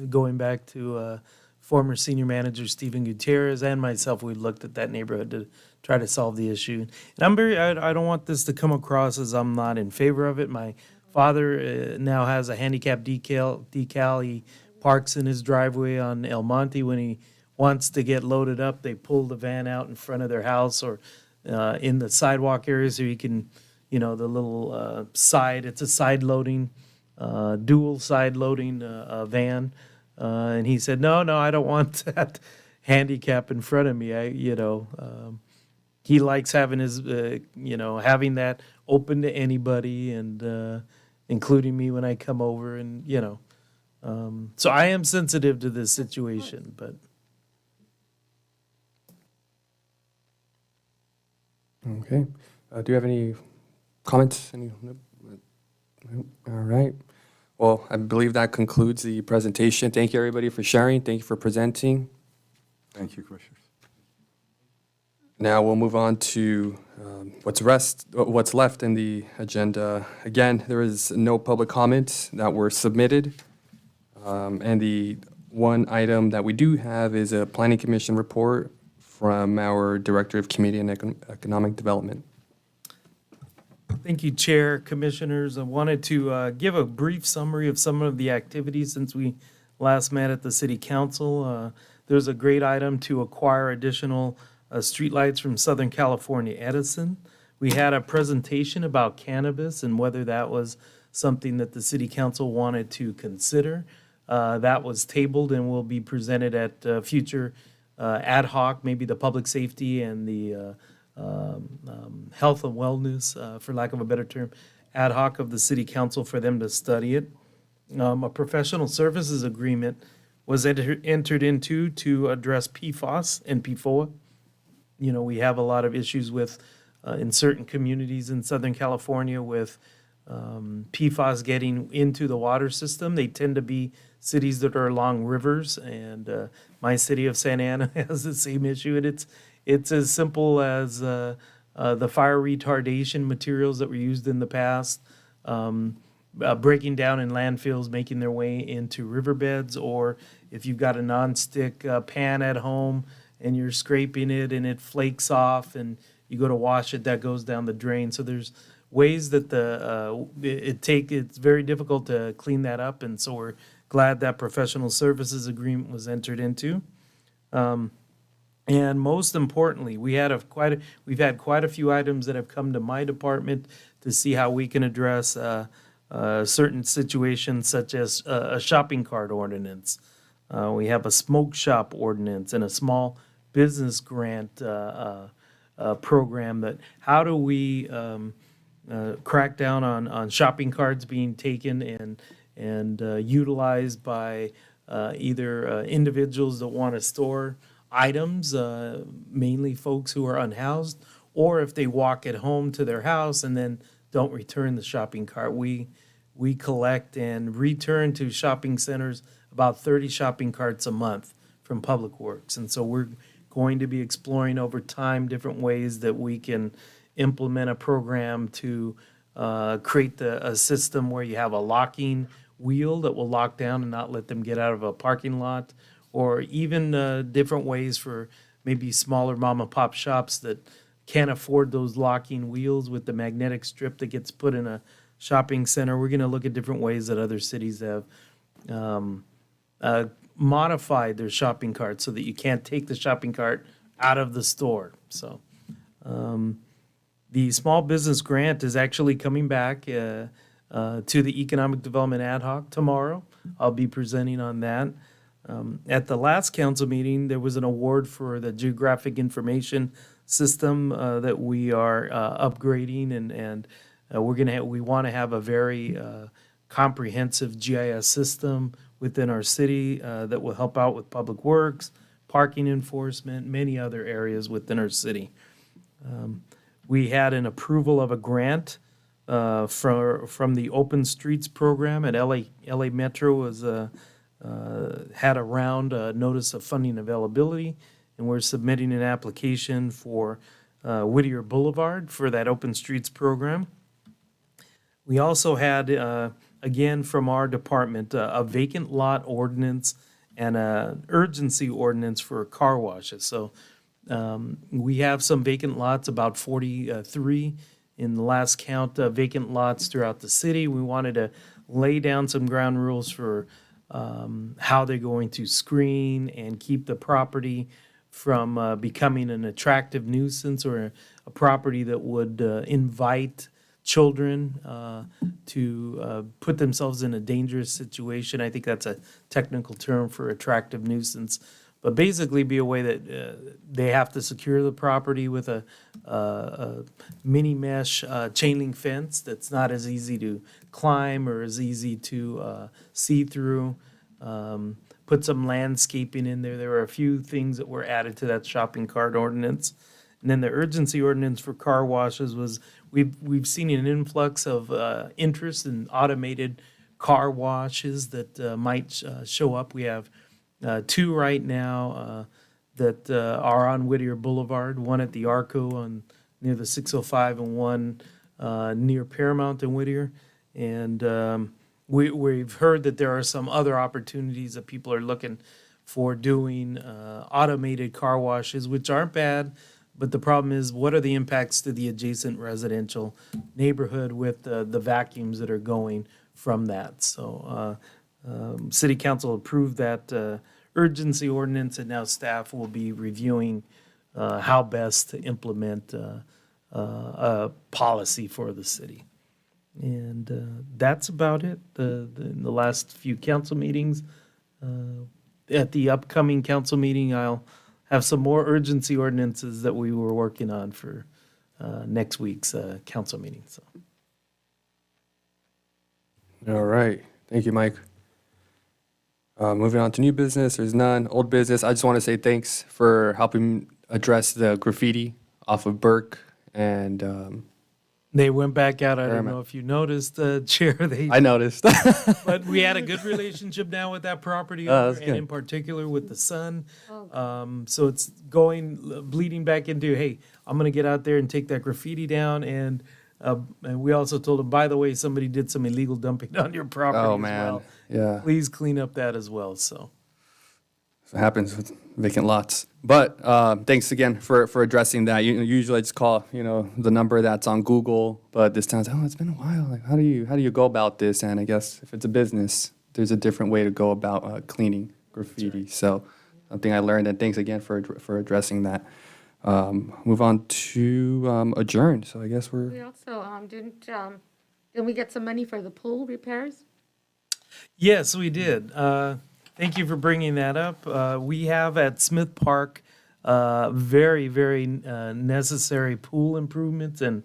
going back to former senior manager Stephen Gutierrez and myself. We looked at that neighborhood to try to solve the issue. And I don't want this to come across as I'm not in favor of it. My father now has a handicap decal. He parks in his driveway on El Monte. When he wants to get loaded up, they pull the van out in front of their house or in the sidewalk area so he can, the little side, it's a side loading, dual side loading van. And he said, no, I don't want that handicap in front of me. He likes having his, having that open to anybody, and including me when I come over, and so I am sensitive to this situation, but. Okay. Do you have any comments? Nope. All right. Well, I believe that concludes the presentation. Thank you, everybody, for sharing. Thank you for presenting. Thank you, Commissioners. Now we'll move on to what's left in the agenda. Again, there is no public comments that were submitted. And the one item that we do have is a Planning Commission report from our Director of Community and Economic Development. Thank you, Chair, Commissioners. I wanted to give a brief summary of some of the activities since we last met at the City Council. There's a great item to acquire additional streetlights from Southern California Edison. We had a presentation about cannabis and whether that was something that the City Council wanted to consider. That was tabled and will be presented at future ad hoc, maybe the public safety and the health and wellness, for lack of a better term, ad hoc of the City Council for them to study it. A professional services agreement was entered into to address PFAS and PFOA. We have a lot of issues with, in certain communities in Southern California with PFAS getting into the water system. They tend to be cities that are along rivers, and my city of Santa Ana has the same issue. And it's as simple as the fire retardation materials that were used in the past, breaking down in landfills, making their way into riverbeds, or if you've got a nonstick pan at home and you're scraping it and it flakes off and you go to wash it, that goes down the drain. So there's ways that it's very difficult to clean that up, and so we're glad that professional services agreement was entered into. And most importantly, we've had quite a few items that have come to my department to see how we can address certain situations, such as a shopping cart ordinance. We have a smoke shop ordinance and a small business grant program. That how do we crack down on shopping carts being taken and utilized by either individuals that want to store items, mainly folks who are unhoused, or if they walk it home to their house and then don't return the shopping cart. We collect and return to shopping centers about 30 shopping carts a month from Public Works. And so we're going to be exploring over time different ways that we can implement a program to create a system where you have a locking wheel that will lock down and not let them get out of a parking lot, or even different ways for maybe smaller mom and pop shops that can't afford those locking wheels with the magnetic strip that gets put in a shopping center. We're going to look at different ways that other cities have modified their shopping carts so that you can't take the shopping cart out of the store. So the small business grant is actually coming back to the Economic Development Ad Hoc tomorrow. I'll be presenting on that. At the last council meeting, there was an award for the geographic information system that we are upgrading, and we want to have a very comprehensive GIS system within our city that will help out with public works, parking enforcement, many other areas within our city. We had an approval of a grant from the Open Streets program at LA Metro was had a round notice of funding availability, and we're submitting an application for Whittier Boulevard for that Open Streets program. We also had, again, from our department, a vacant lot ordinance and an urgency ordinance for car washes. So we have some vacant lots, about 43 in the last count, vacant lots throughout the city. We wanted to lay down some ground rules for how they're going to screen and keep the property from becoming an attractive nuisance or a property that would invite children to put themselves in a dangerous situation. I think that's a technical term for attractive nuisance. But basically be a way that they have to secure the property with a mini mesh chain link fence that's not as easy to climb or as easy to see through. Put some landscaping in there. There were a few things that were added to that shopping cart ordinance. And then the urgency ordinance for car washes was, we've seen an influx of interest in automated car washes that might show up. We have 2 right now that are on Whittier Boulevard, one at the Arco near the 605 and one near Paramount and Whittier. And we've heard that there are some other opportunities that people are looking for doing automated car washes, which aren't bad. But the problem is, what are the impacts to the adjacent residential neighborhood with the vacuums that are going from that? So City Council approved that urgency ordinance, and now staff will be reviewing how best to implement a policy for the city. And that's about it. In the last few council meetings. At the upcoming council meeting, I'll have some more urgency ordinances that we were working on for next week's council meeting. So. All right. Thank you, Mike. Moving on to new business, there's none. Old business, I just want to say thanks for helping address the graffiti off of Burke and They went back out. I don't Paramount. know if you noticed, Chair. I noticed. But we had a good relationship now with that property Oh, owner, that's and good. in particular with the son. Oh. So it's bleeding back into, hey, I'm gonna get out there and take that graffiti down, and we also told him, by the way, somebody did some illegal dumping on your property Oh, as man. well. Yeah. Please clean up that as well. So It happens with vacant lots. But thanks again for addressing that. Usually I just call, the number that's on Google, but this time, it's been a while. Like, how do you go about this? And I guess if it's a business, there's a different way to go about cleaning graffiti. So something I learned, and thanks again for addressing that. Move on to adjourn. So I guess We we're, also, didn't we get some money for the pool repairs? yes, we did. Thank you for bringing that up. We have at Smith Park very, very necessary pool improvements, and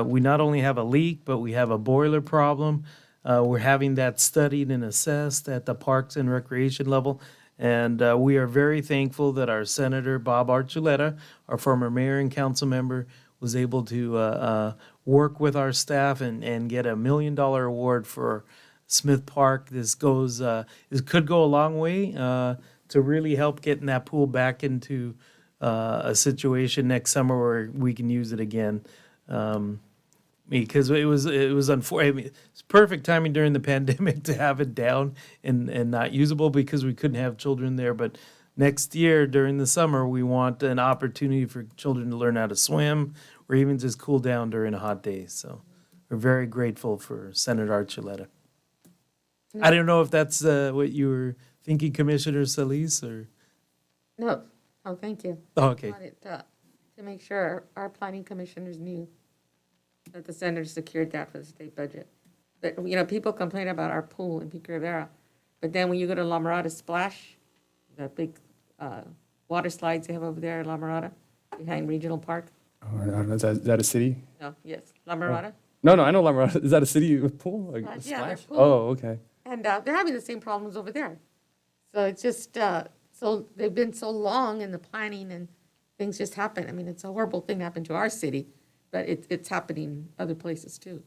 we not only have a leak, but we have a boiler problem. We're having that studied and assessed at the Parks and Recreation level, and we are very thankful that our Senator Bob Archuleta, our former mayor and council member, was able to work with our staff and get $1 million award for Smith Park. This could go a long way to really help getting that pool back into a situation next summer where we can use it again. Because it was unfortunate. I mean, it's perfect timing during the pandemic to have it down and not usable because we couldn't have children there. But next year during the summer, we want an opportunity for children to learn how to swim or even just cool down during a hot day. So we're very grateful for Senator Archuleta. I don't know if that's what you were thinking, Commissioner Solis, or? No. Oh, thank you. Oh, okay. Wanted to make sure our planning commissioners knew that the senator secured that for the state budget. But, people complain about our pool in Pico Rivera, but then when you go to La Mirada Splash, the big water slides they have over there in La Mirada, behind Regional Park. I don't know, is that a city? No, yes, La Mirada. No, I know Lamarada. Is that a city pool? Like a Yeah, their splash? pool. Oh, okay. And they're having the same problems over there. So it's just, so they've been so long in the planning and things just happen. I mean, it's a horrible thing that happened to our city, but it's happening other places too.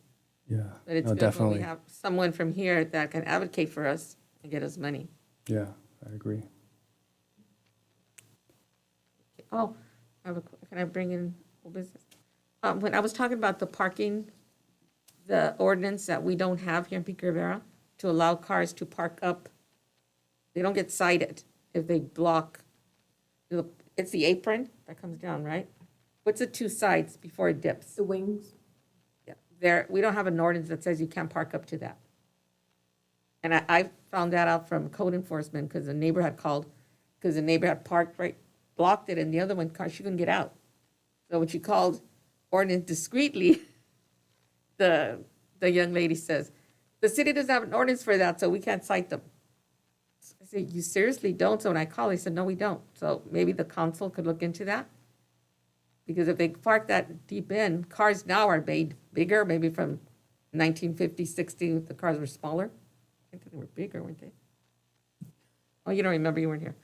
Yeah. But it's No, good when definitely. we have someone from here that can advocate for us and get us money. Yeah, I agree. Oh, can I bring in whole business? When I was talking about the parking, the ordinance that we don't have here in Pico Rivera to allow cars to park up, they don't get cited if they block. It's the apron that comes down, right? What's the two sides before it dips? The wings. Yeah, we don't have an ordinance that says you can't park up to that. And I found that out from code enforcement because the neighbor had called, because the neighbor had parked right, blocked it, and the other one, car, she couldn't get out. So when she called ordinance discreetly, the young lady says, the city doesn't have an ordinance for that, so we can't cite them. I said, you seriously don't? So when I called, they said, no, we don't. So maybe the council could look into that. Because if they park that deep in, cars now are made bigger, maybe from 1950, 60, the cars were smaller. I think they were bigger, weren't they? Oh, you don't remember, you weren't here.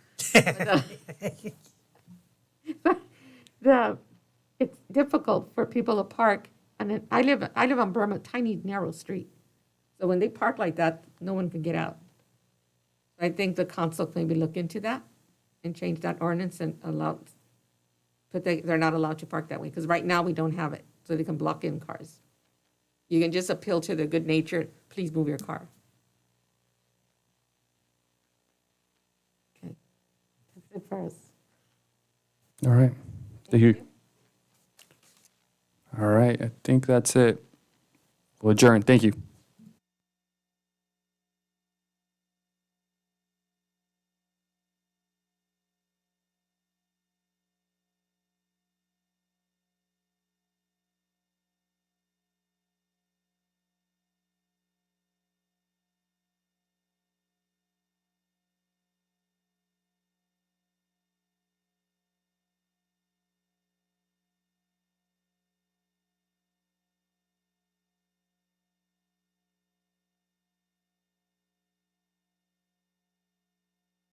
But, it's difficult for people to park, and then I live on Burma, tiny, narrow street. So when they park like that, no one can get out. I think the council can maybe look into that and change that ordinance and allow, but they're not allowed to park that way, because right now we don't have it, so they can block in cars. You can just appeal to their good nature, please move your car. Okay, that's it for us. All right. Thank you. All right. I think that's it. We'll adjourn. Thank you.